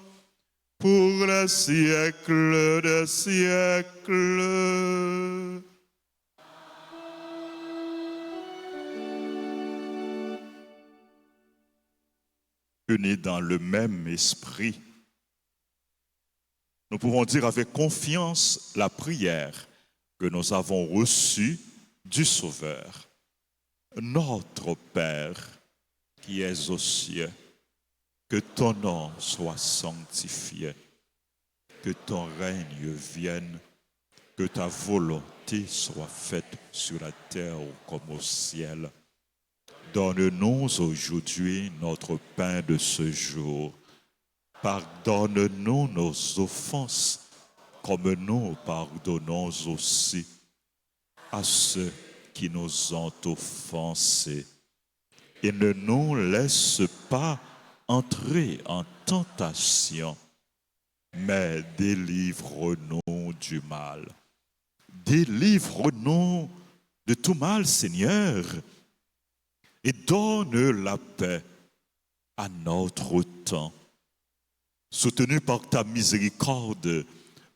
pour les siècles des siècles. Unis dans le même esprit, nous pouvons dire avec confiance la prière que nous avons reçue du Sauveur. Notre Père qui es aux cieux, que ton nom soit sanctifié, que ton règne vienne, que ta volonté soit faite sur la terre comme au ciel. Donne-nous aujourd'hui notre pain de ce jour. Pardonne-nous nos offenses, comme nous pardonnons aussi à ceux qui nous ont offensés. Et ne nous laisse pas entrer en tentation, mais délivre-nous du mal. Délivre-nous de tout mal, Seigneur, et donne la paix à notre temps. Soutenus par ta miséricorde,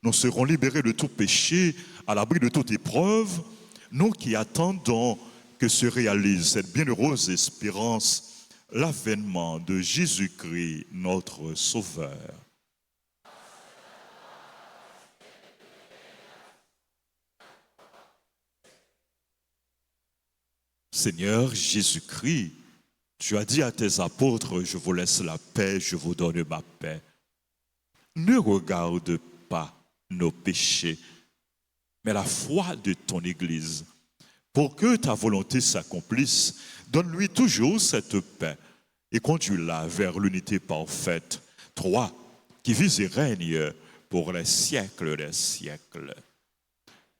nous serons libérés de tout péché, à l'abri de toute épreuve, nous qui attendons que se réalise cette bienheureuse espérance, l'avènement de Jésus-Christ, notre Sauveur. Seigneur Jésus-Christ, tu as dit à tes apôtres, je vous laisse la paix, je vous donne ma paix. Ne regarde pas nos péchés, mais la foi de ton Église. Pour que ta volonté s'accomplisse, donne-lui toujours cette paix et conduis-la vers l'unité parfaite. Toi, qui vis et règnes pour les siècles des siècles.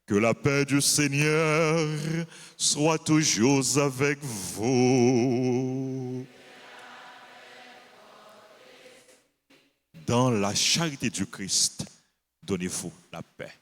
Que la paix du Seigneur soit toujours avec vous. Dans la charité du Christ, donnez-vous la paix.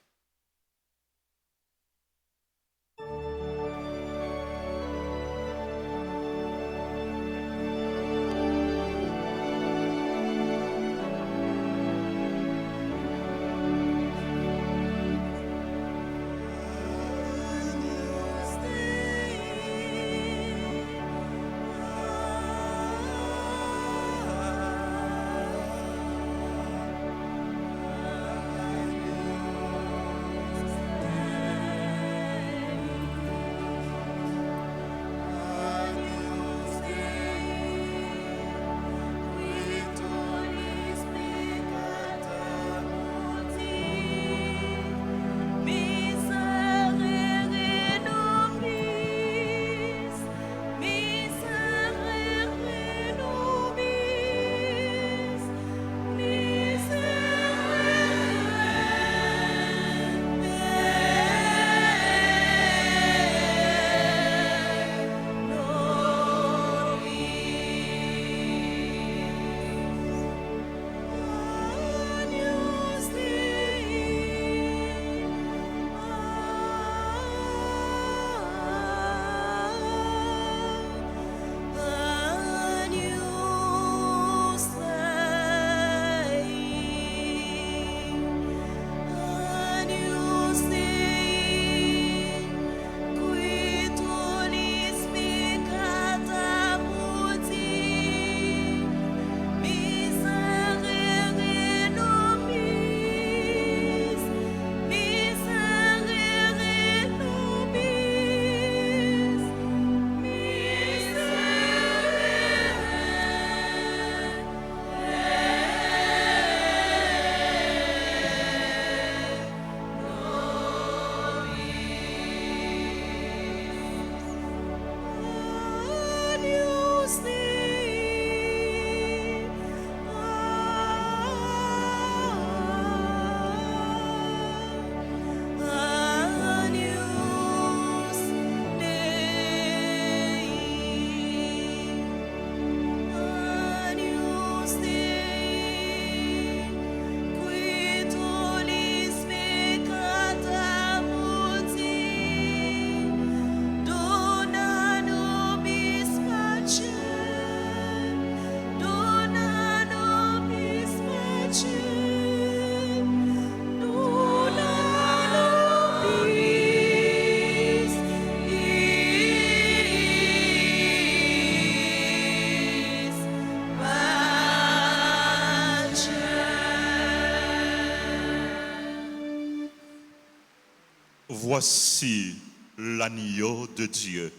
voici l'agneau de Dieu.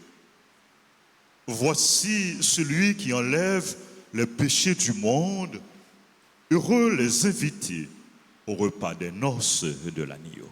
Voici celui qui enlève les péchés du monde. Heureux les invités au repas des noces de l'agneau.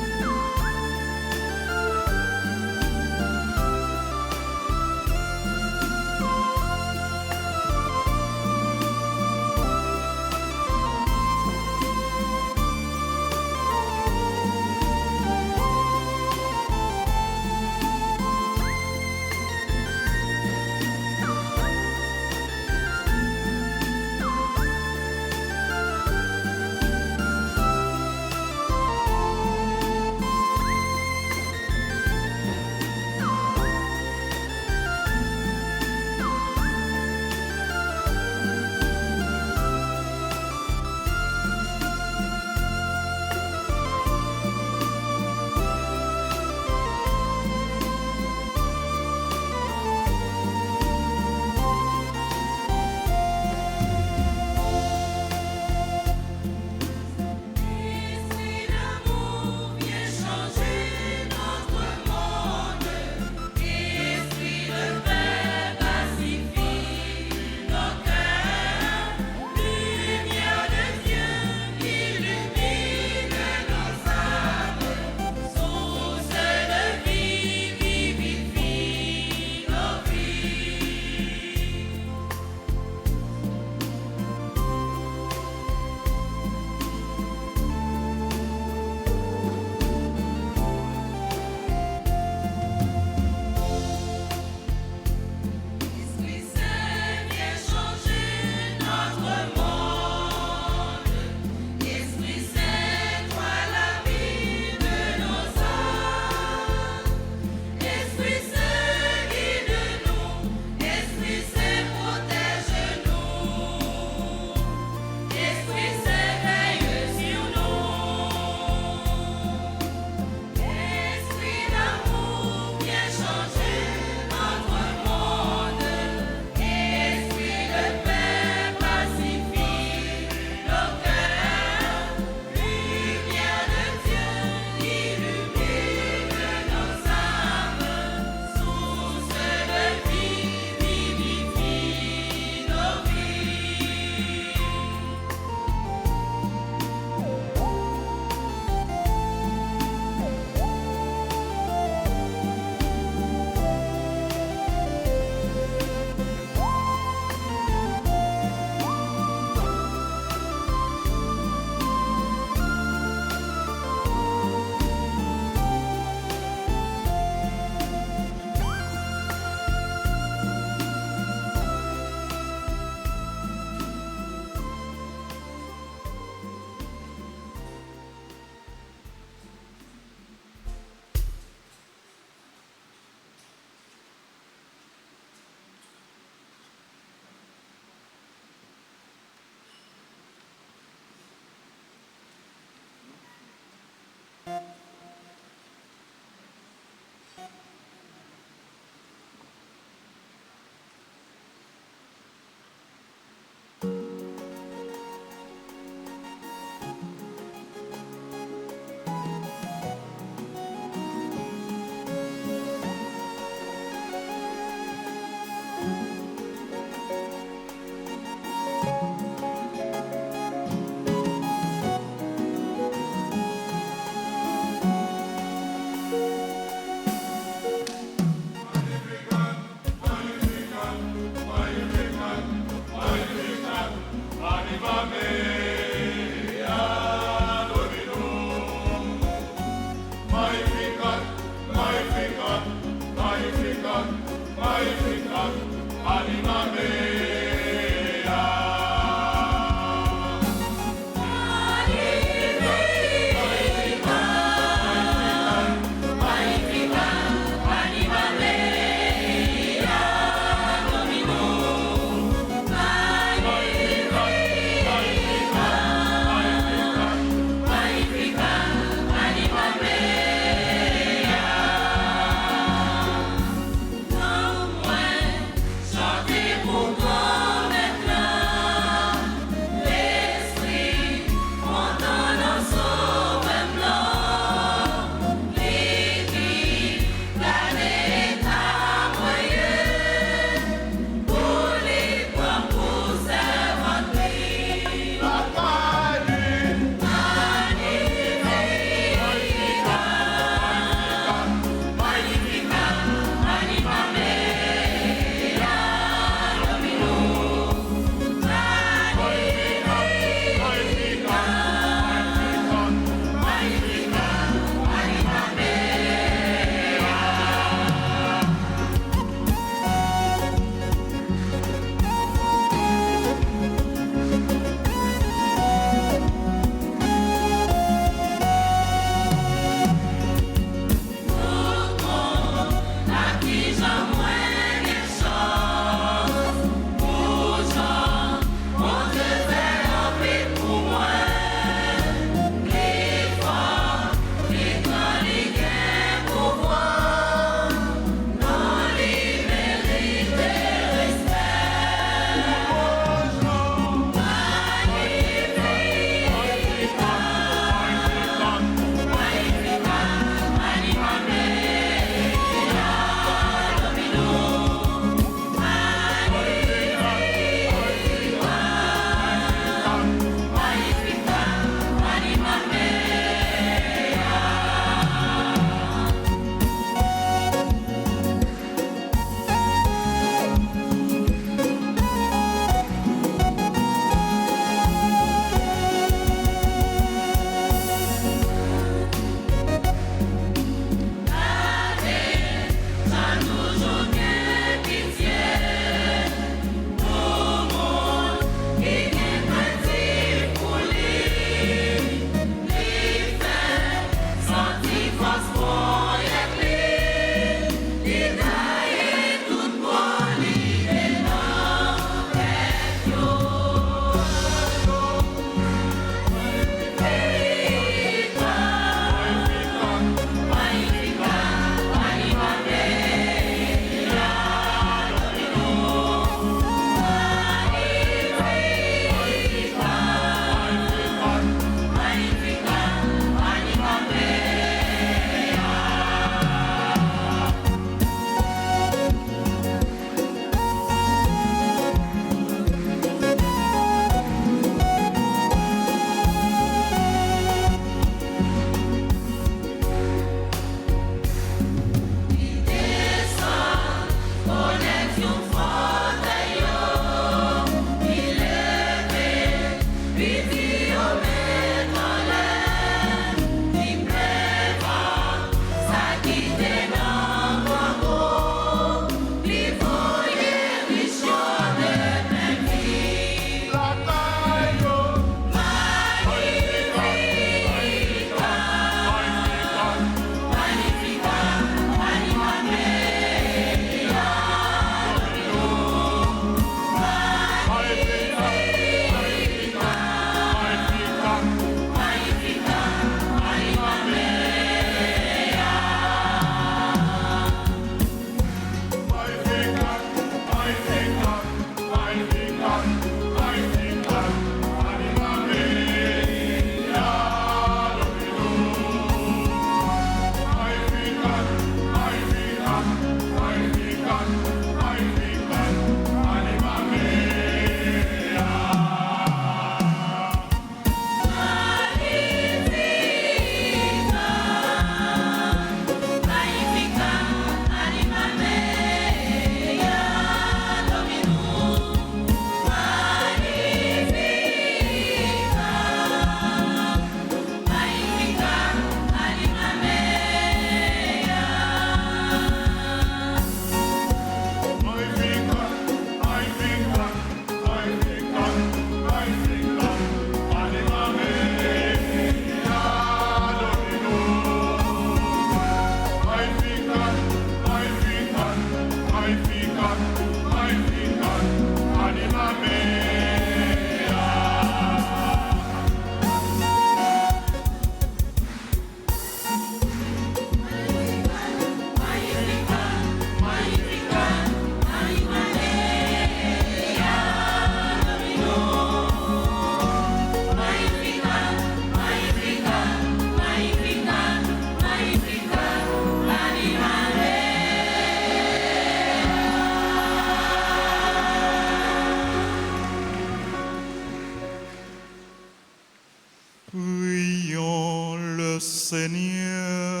Prions le Seigneur.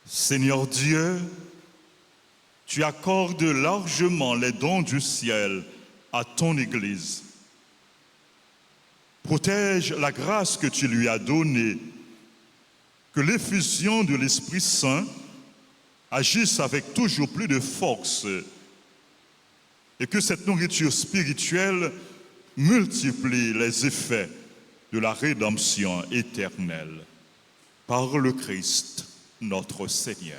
Seigneur Dieu, tu accordes largement les dons du ciel à ton Église. Protège la grâce que tu lui as donnée, que l'effusion de l'Esprit Saint agisse avec toujours plus de force et que cette nourriture spirituelle multiplie les effets de la rédemption éternelle par le Christ, notre Seigneur.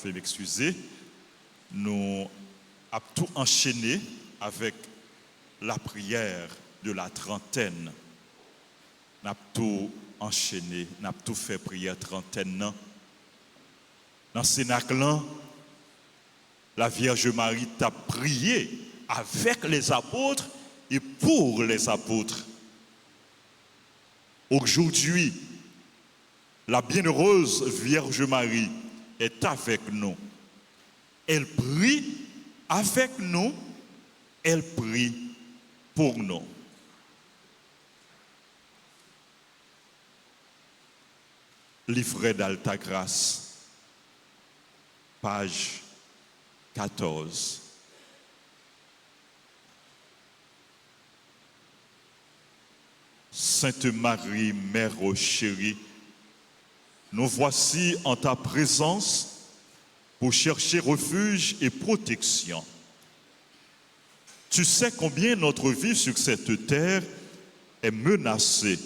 Veuillez m'excuser, nous avons tout enchaîné avec la prière de la trentaine. Nous avons tout enchaîné, nous avons tout fait prière trentaine. Dans ce cénacle, la Vierge Marie t'a prié avec les apôtres et pour les apôtres. Aujourd'hui, la bienheureuse Vierge Marie est avec nous. Elle prie avec nous, elle prie pour nous. Livret d'Alta Grâce, page 14. Sainte Marie, Mère chérie, nous voici en ta présence pour chercher refuge et protection. Tu sais combien notre vie sur cette terre est menacée.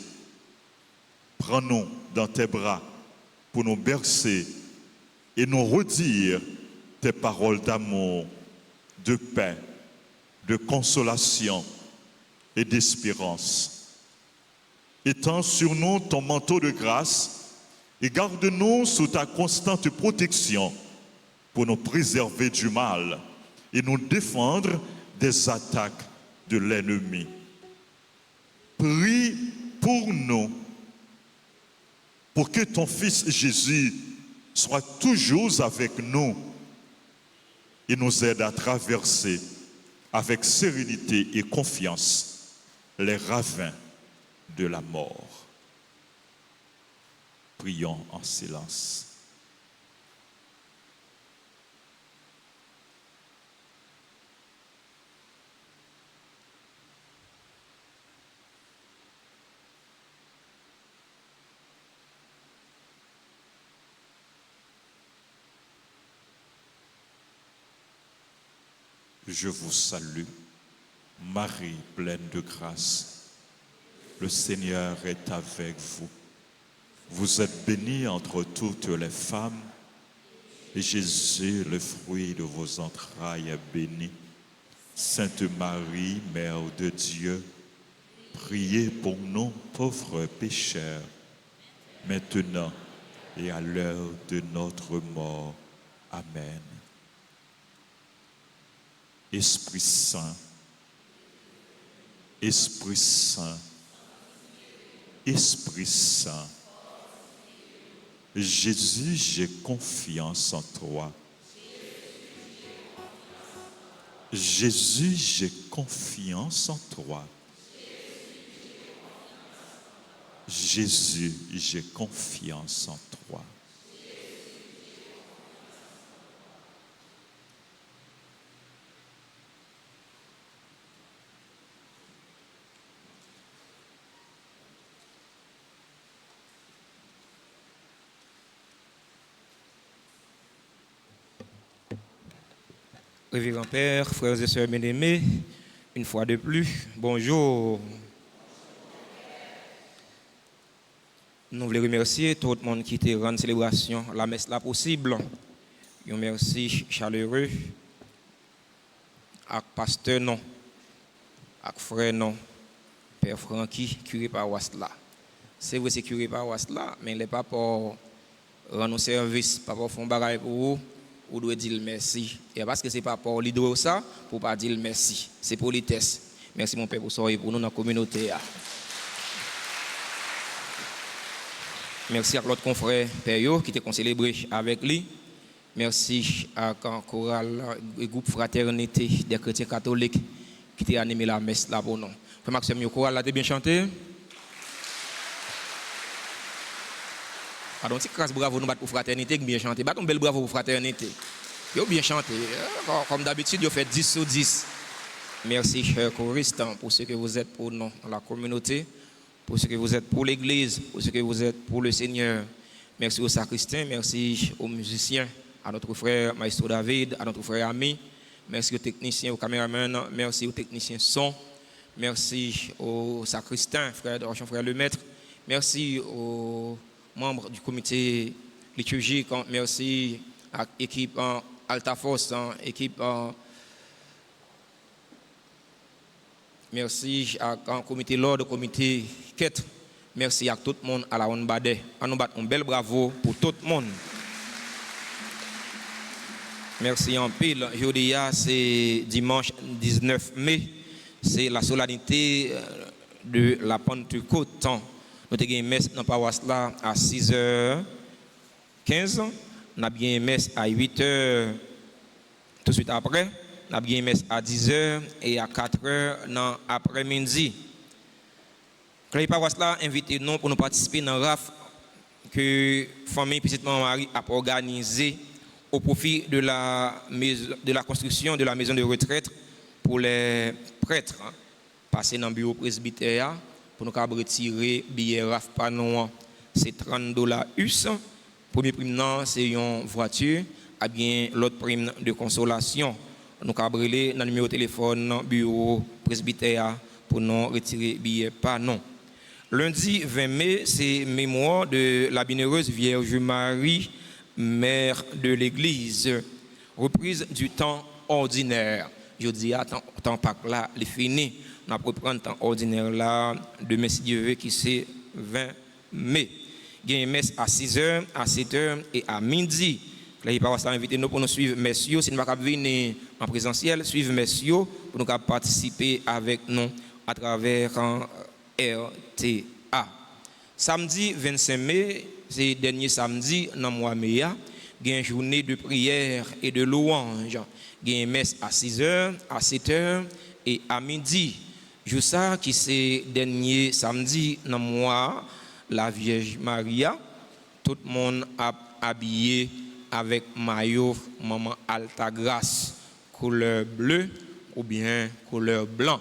Prends-nous dans tes bras pour nous bercer et nous redire tes paroles d'amour, de paix, de consolation et d'espérance. Étends sur nous ton manteau de grâce et garde-nous sous ta constante protection pour nous préserver du mal et nous défendre des attaques de l'ennemi. Prie pour nous, pour que ton Fils Jésus soit toujours avec nous et nous aide à traverser avec sérénité et confiance les ravins de la mort. Prions en silence. Je vous salue, Marie pleine de grâce. Le Seigneur est avec vous. Vous êtes bénie entre toutes les femmes, et Jésus, le fruit de vos entrailles, est béni. Sainte Marie, Mère de Dieu, priez pour nous pauvres pécheurs, maintenant et à l'heure de notre mort. Amen. Esprit Saint, Esprit Saint, Esprit Saint, Jésus, j'ai confiance en toi. Jésus, j'ai confiance en toi. Jésus, j'ai confiance en toi. Révérend Père, frères et sœurs bien-aimés, une fois de plus, bonjour. Nous voulons remercier tout le monde qui était rendu célébration, la messe là possible. Un merci chaleureux à pasteur non, à frère non, Père Francky, curé paroisse là. C'est vrai c'est curé paroisse là, mais il n'est pas pour rendre service, pas pour faire un bagage pour vous. Ou doit dire merci. Et parce que ce n'est pas pour l'idée ça, pour ne pas dire merci. C'est politesse. Merci mon Père pour ça et pour nous dans la communauté. Merci à l'autre confrère Père qui était célébré avec lui. Merci à chorale et groupe Fraternité des chrétiens catholiques qui a animé la messe là pour nous. Frère Maxime, le chorale a bien chanté. Pardon, si grâce bravo nous pour Fraternité bien chanté. Battons bel bravo pour Fraternité. Ils ont bien chanté. Comme d'habitude, ils ont fait 10 sur 10. Merci, chers choristes, pour ce que vous êtes pour nous, dans la communauté, pour ce que vous êtes pour l'Église, pour ce que vous êtes pour le Seigneur. Merci aux sacristains, merci aux musiciens, à notre frère Maestro David, à notre frère Ami. Merci aux techniciens, aux caméramans, merci aux techniciens son. Merci aux sacristains, frère Lemaître. Merci aux membres du comité liturgique. Merci à l'équipe Altafos, équipe. Merci à comité l'ordre, comité quête. Merci à tout le monde à la Onbade. On nous bat un bel bravo pour tout le monde. Merci en pile. Aujourd'hui, c'est dimanche 19 mai. C'est la solennité de la Pentecôte. Nous avons une messe dans la paroisse là à 6h15. Nous avons une messe à 8h tout de suite après. Nous avons une messe à 10h et à 4h dans l'après-midi. La paroisse là invité nous pour nous participer dans le RAF que la famille Petite Maman Marie a organisé au profit de la construction de la maison de retraite pour les prêtres. Passer dans le bureau presbytère pour nous retirer billet RAF panon. C'est $30 US. Premier prime, c'est une voiture. Et bien l'autre prime de consolation. Nous avons brûlé dans le numéro de téléphone bureau presbytère pour nous retirer billet panon. Lundi 20 mai, c'est mémoire de la bienheureuse Vierge Marie, mère de l'Église, reprise du temps ordinaire. Je dis à temps Pâques là, il est fini. On va reprendre le temps ordinaire là, demain si Dieu veut, qui c'est 20 mai. Il y a une messe à 6h, à 7h et à midi. Là, il va inviter nous pour nous suivre, messieurs. Si nous ne pouvons pas venir en présentiel, suivre messieurs pour nous participer avec nous à travers RTA. Samedi 25 mai, c'est le dernier samedi dans le mois de mai, il y a une journée de prière et de louange. Il y a une messe à 6h, à 7h et à midi. Jour ça, qui c'est le dernier samedi dans le mois, la Vierge Maria, tout le monde a habillé avec maillot Maman Altagrace, couleur bleue ou bien couleur blanc.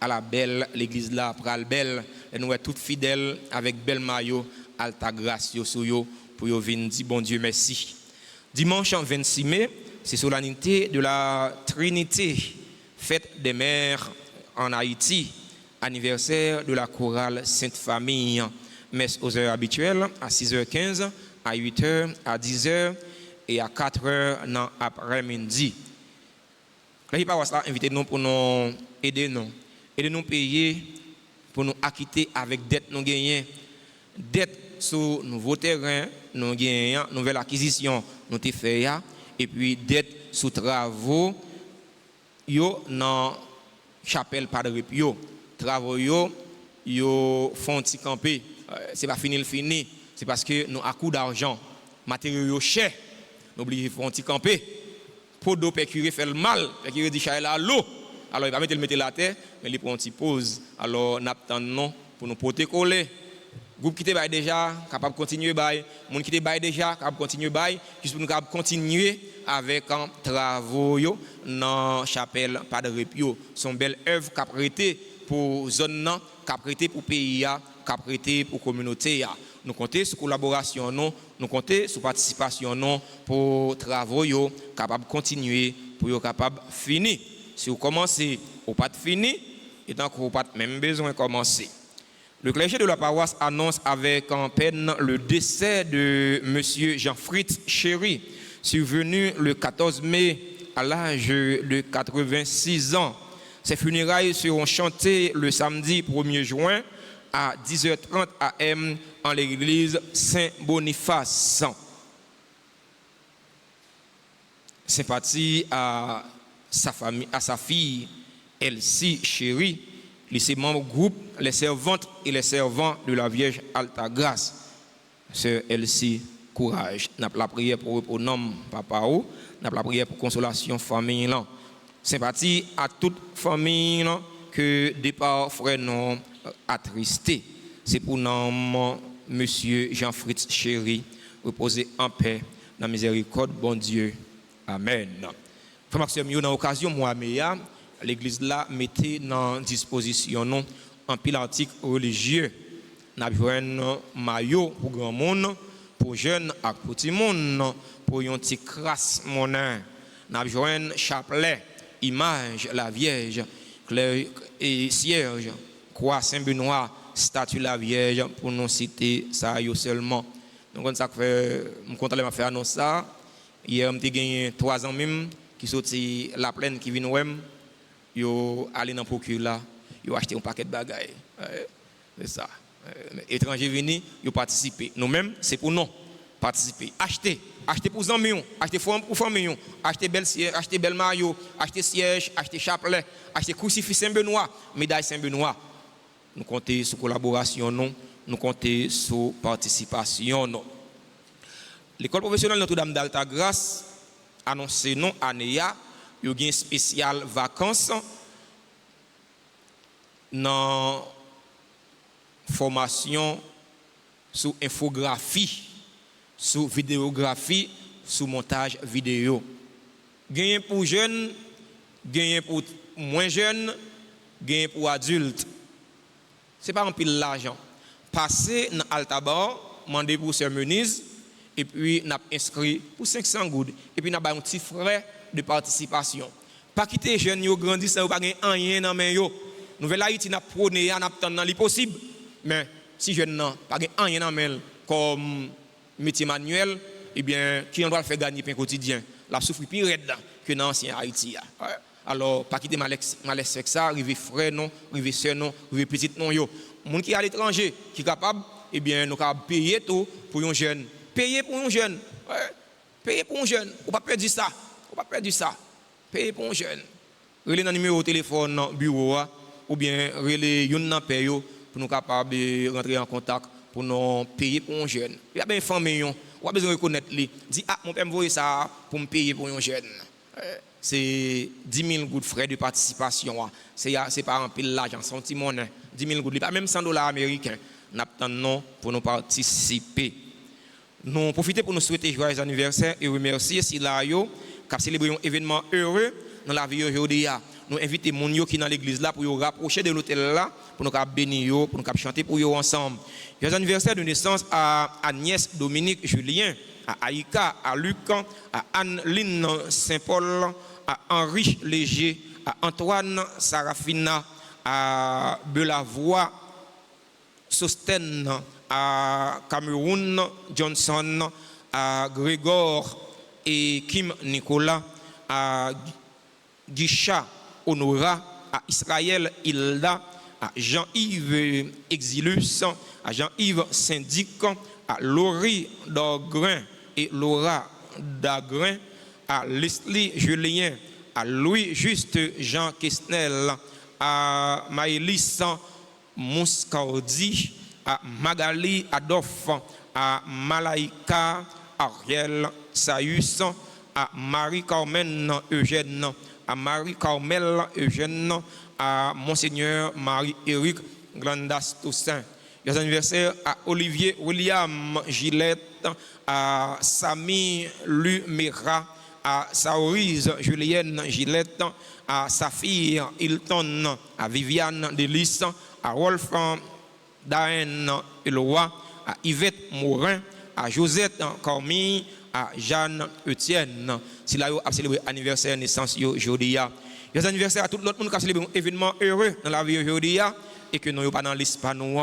À la belle, l'église là, pral belle, et nous sommes toutes fidèles avec bel maillot Altagrace pour venir dire bon Dieu merci. Dimanche 26 mai, c'est solennité de la Trinité, fête des mères en Haïti, anniversaire de la chorale Sainte Famille, messe aux heures habituelles à 6h15, à 8h, à 10h et à 4h dans l'après-midi. La paroisse là invite nous pour nous aider nous payer pour nous acquitter avec dette nous gagner dette sur nouveaux terrains nous gagnons nouvelle acquisition nous te fait et puis dette sur travaux yo dans chapelle Padre Pio travaux yo font ti camper c'est pas fini c'est parce que nous à coup d'argent matériaux chers nous obligé font ti camper pour d'eau pécuré fait le mal pécuré dit chaîne à l'eau. Alors, il va mettre la terre, mais il prend une petite pause. Alors, nous attendons pour nous protéger. Le groupe qui est déjà capable de continuer. Le monde qui est déjà capable de continuer. Juste pour nous continuer avec les travaux dans la chapelle Padre Pio. Son belle œuvre qui a prêté pour la zone, qui a prêté pour le pays, qui a prêté pour la communauté. Nous comptons sur la collaboration, nous comptons sur la participation pour les travaux capables de continuer, pour être capables de finir. Si vous commencez, vous n'avez pas fini, et tant que vous n'avez pas même besoin de commencer. Le clergé de la paroisse annonce avec en peine le décès de M. Jean-Fritz Chéry, survenu le 14 mai à l'âge de 86 ans. Ses funérailles seront chantées le samedi 1er juin à 10h30 am en l'église Saint-Boniface. Sympathie à sa famille, à sa fille Elsie Chéry, les membres du groupe, les servantes et les servants de la Vierge Altagrace. Sœur Elsie, courage. N'a la prière pour nom papa ou, n'a la prière pour consolation famille là. Sympathie à toute famille là, que départ frère non attristé. C'est pour nom monsieur Jean-Fritz Chéri, reposer en paix dans la miséricorde bon Dieu. Amen. Frère Maxime, dans l'occasion moi l'église là mettait dans disposition non en pile article religieux. N'a besoin maillot pour grand monde, pour jeunes et pour petit monde, pour un petit crasse monnaie. N'a besoin chapelet, image la Vierge, clerc et cierge, croix Saint-Benoît, statue la Vierge pour nous citer ça yo seulement. Donc ça fait me content de faire annonce ça. Hier j'ai gagné 3 ans même qui sorti la plaine qui vient ouem, yo aller dans procure là, yo acheter un paquet de bagages. C'est ça. Étrangers venus, ils participent. Nous-mêmes, c'est pour nous participer. Acheter pour amis, acheter pour famille, acheter belle siège, acheter belle maillot, acheter siège, acheter chapelet, acheter crucifix Saint-Benoît, médaille Saint-Benoît. Nous comptons sur collaboration, nous comptons sur participation. L'école professionnelle Notre-Dame d'Altagrace annonce non ANEA, il y a une spéciale vacances dans formation sur infographie, sur vidéographie, sur montage vidéo. Gagné pour jeunes, gagné pour moins jeunes, gagné pour adultes. Ce n'est pas un pile l'argent. Passez dans Altabar, demandez pour sermoniser, et puis nous avons inscrit pour 500 gouttes, et puis nous avons un petit frais de participation. Pas quitter les jeunes, ils grandissent, ils n'ont pas rien dans les mains. Nouvelle Haïti, nous avons prôné, nous avons dans possible. Mais si je n'ai pas rien en main comme métier manuel, eh bien, qui en doit le faire gagner pain quotidien? La souffre plus raide que dans l'ancien Haïti. Alors, pas quitter malaise avec ça, arriver frère non, arriver sœur non, arriver petite non yo. Moun qui est à l'étranger, qui est capable, eh bien, nous avons payé tout pour un jeune. Payer pour un jeune. Payer pour un jeune. On pas perdre ça. On pas perdre ça. Payer pour un jeune. Relez dans le numéro de téléphone dans bureau ou bien relez yon nan payo pour nous capables de rentrer en contact pour nous payer pour un jeune. Il y a bien famille, on a besoin de reconnaître lui. Dit mon père me voit ça pour me payer pour un jeune. C'est 10 000 gouttes frais de participation. C'est pas un pile l'argent, c'est un petit monnaie. 10 000 gouttes, pas même 100 $ américains. Nous attendons pour nous participer. Nous profitons pour nous souhaiter joyeux anniversaire et remercier si là yo qui célébrer un événement heureux dans la vie aujourd'hui. Nous invitons les gens qui sont dans l'église là pour nous rapprocher de l'hôtel là, pour nous bénir, pour nous chanter pour eux ensemble. Joyeux anniversaire de naissance à Agnès Dominique Julien, à Aïka, à Luc, à Anne-Line Saint-Paul, à Henri Léger, à Antoine Sarafina, à Belavoie, Sosten, à Cameroun Johnson, à Grégor et Kim Nicolas, à Guicha Honora, à Israël Hilda, à Jean-Yves Exilus, à Jean-Yves Syndic, à Laurie Dagrin et Laura Dagrin, à Leslie Julien, à Louis-Juste Jean Quesnel, à Maëlys Mouscardi, à Magali Adolphe, à Malaïka Ariel Saïus, à Marie-Carmen Eugène, à Marie-Carmel Eugène, à Monseigneur Marie-Éric Grandas Toussaint. Les anniversaires à Olivier William Gillette, à Samy Lumera, à Saorise Julienne Gillette, à Saphir Hilton, à Viviane Delis, à Wolf Daen Eloi, à Yvette Morin, à Josette Cormille, à Jeanne Etienne. Si là a célébré l'anniversaire de naissance aujourd'hui. Les anniversaires à tout l'autre monde qui a célébré un événement heureux dans la vie aujourd'hui et que nous n'avons pas dans liste pas nous,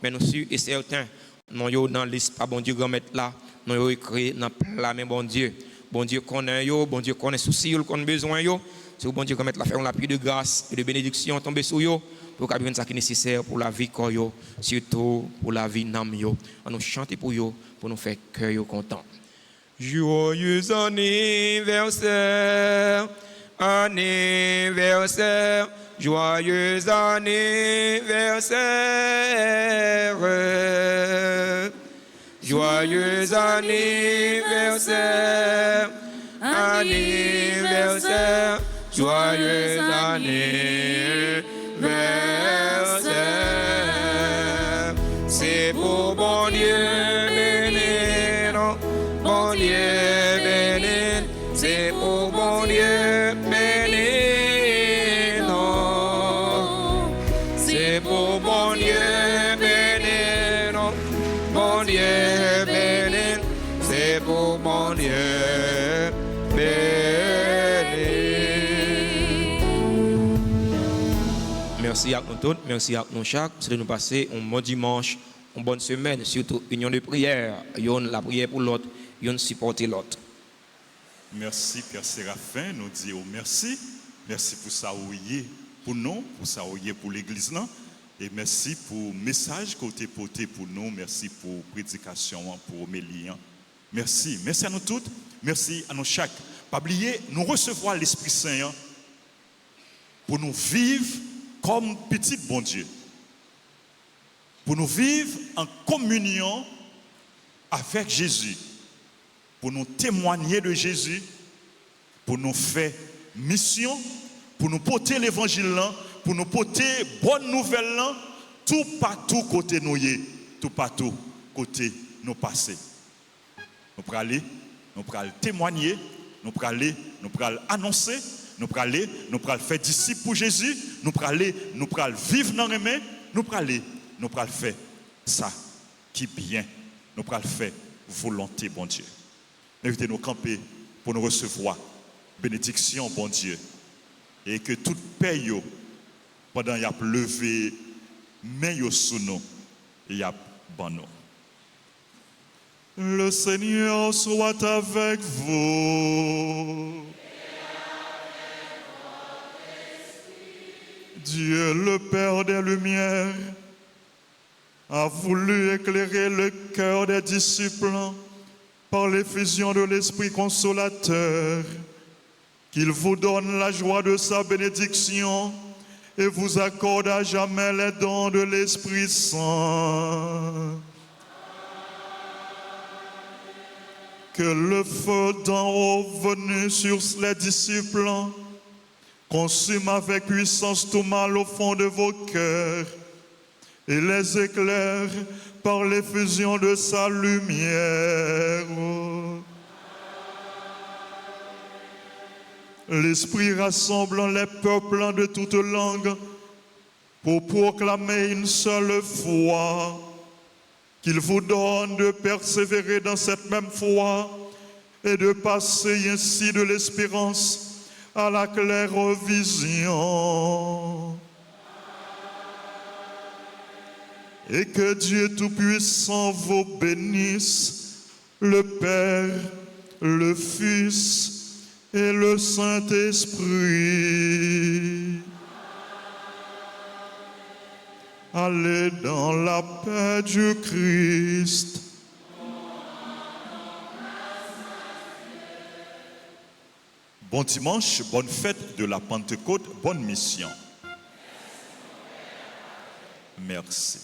mais nous sommes et certains nous sommes dans liste pas bon Dieu grand mettre là, nous sommes écrit dans la main bon Dieu. Bon Dieu connaît yo, bon Dieu connaît souci yo, connaît besoin yo. C'est bon Dieu qui mettre la faire l'appui de grâce et de bénédiction tomber sur yo pour qu'il y ait ce qui est nécessaire pour la vie yo, surtout pour la vie nam yo. On nous chanter pour yo pour nous faire cœur yo content. Joyeux anniversaire, anniversaire, joyeux anniversaire. Joyeux anniversaire, anniversaire, joyeux anniversaire. C'est pour bon Dieu béni, non, bon Dieu béni, c'est pour bon Dieu béni, non, c'est pour bon Dieu béni, non, bon Dieu béni, c'est pour bon Dieu béni. Merci à nous tous, merci à nous chaque. C'est de nous passer un bon dimanche, une bonne semaine, surtout union de prière. Yon la prière pour l'autre, yon supporter l'autre. Merci Père Séraphin, nous disons merci. Merci pour ça pour nous, pour ça pour l'église là. Et merci pour le message que vous avez porté pour nous. Merci pour la prédication, pour Mélie. Merci. Merci à nous toutes. Merci à nous chaque. Pas oublier, nous recevoir l'Esprit Saint pour nous vivre comme petit bon Dieu. Pour nous vivre en communion avec Jésus. Pour nous témoigner de Jésus. Pour nous faire mission. Pour nous porter l'évangile là. Pour nous porter bonne nouvelle là. Tout partout côté nous y est. Tout partout côté nous passer. Nous pourrons aller, nous pourrons témoigner, nous pourrons aller, nous pourrons annoncer, nous pourrons aller, nous pourrons faire disciples pour Jésus, nous pourrons aller, nous pourrons vivre dans les mains, nous pourrons aller, nous pourrons faire ça qui est bien, nous pourrons faire volonté, bon Dieu. Invitez nous camper pour nous recevoir bénédiction, bon Dieu, et que toute paix, pendant qu'il y a levé, main sous nous, il y a bon nous. Le Seigneur soit avec vous. Dieu, le Père des Lumières, a voulu éclairer le cœur des disciples par l'effusion de l'Esprit consolateur, qu'il vous donne la joie de sa bénédiction et vous accorde à jamais les dons de l'Esprit Saint. Que le feu d'en haut venu sur les disciples consume avec puissance tout mal au fond de vos cœurs et les éclaire par l'effusion de sa lumière. L'Esprit rassemblant les peuples de toutes langues pour proclamer une seule foi. Qu'il vous donne de persévérer dans cette même foi et de passer ainsi de l'espérance à la claire vision. Et que Dieu Tout-Puissant vous bénisse, le Père, le Fils et le Saint-Esprit. Allez dans la paix du Christ. Bon dimanche, bonne fête de la Pentecôte, bonne mission. Merci.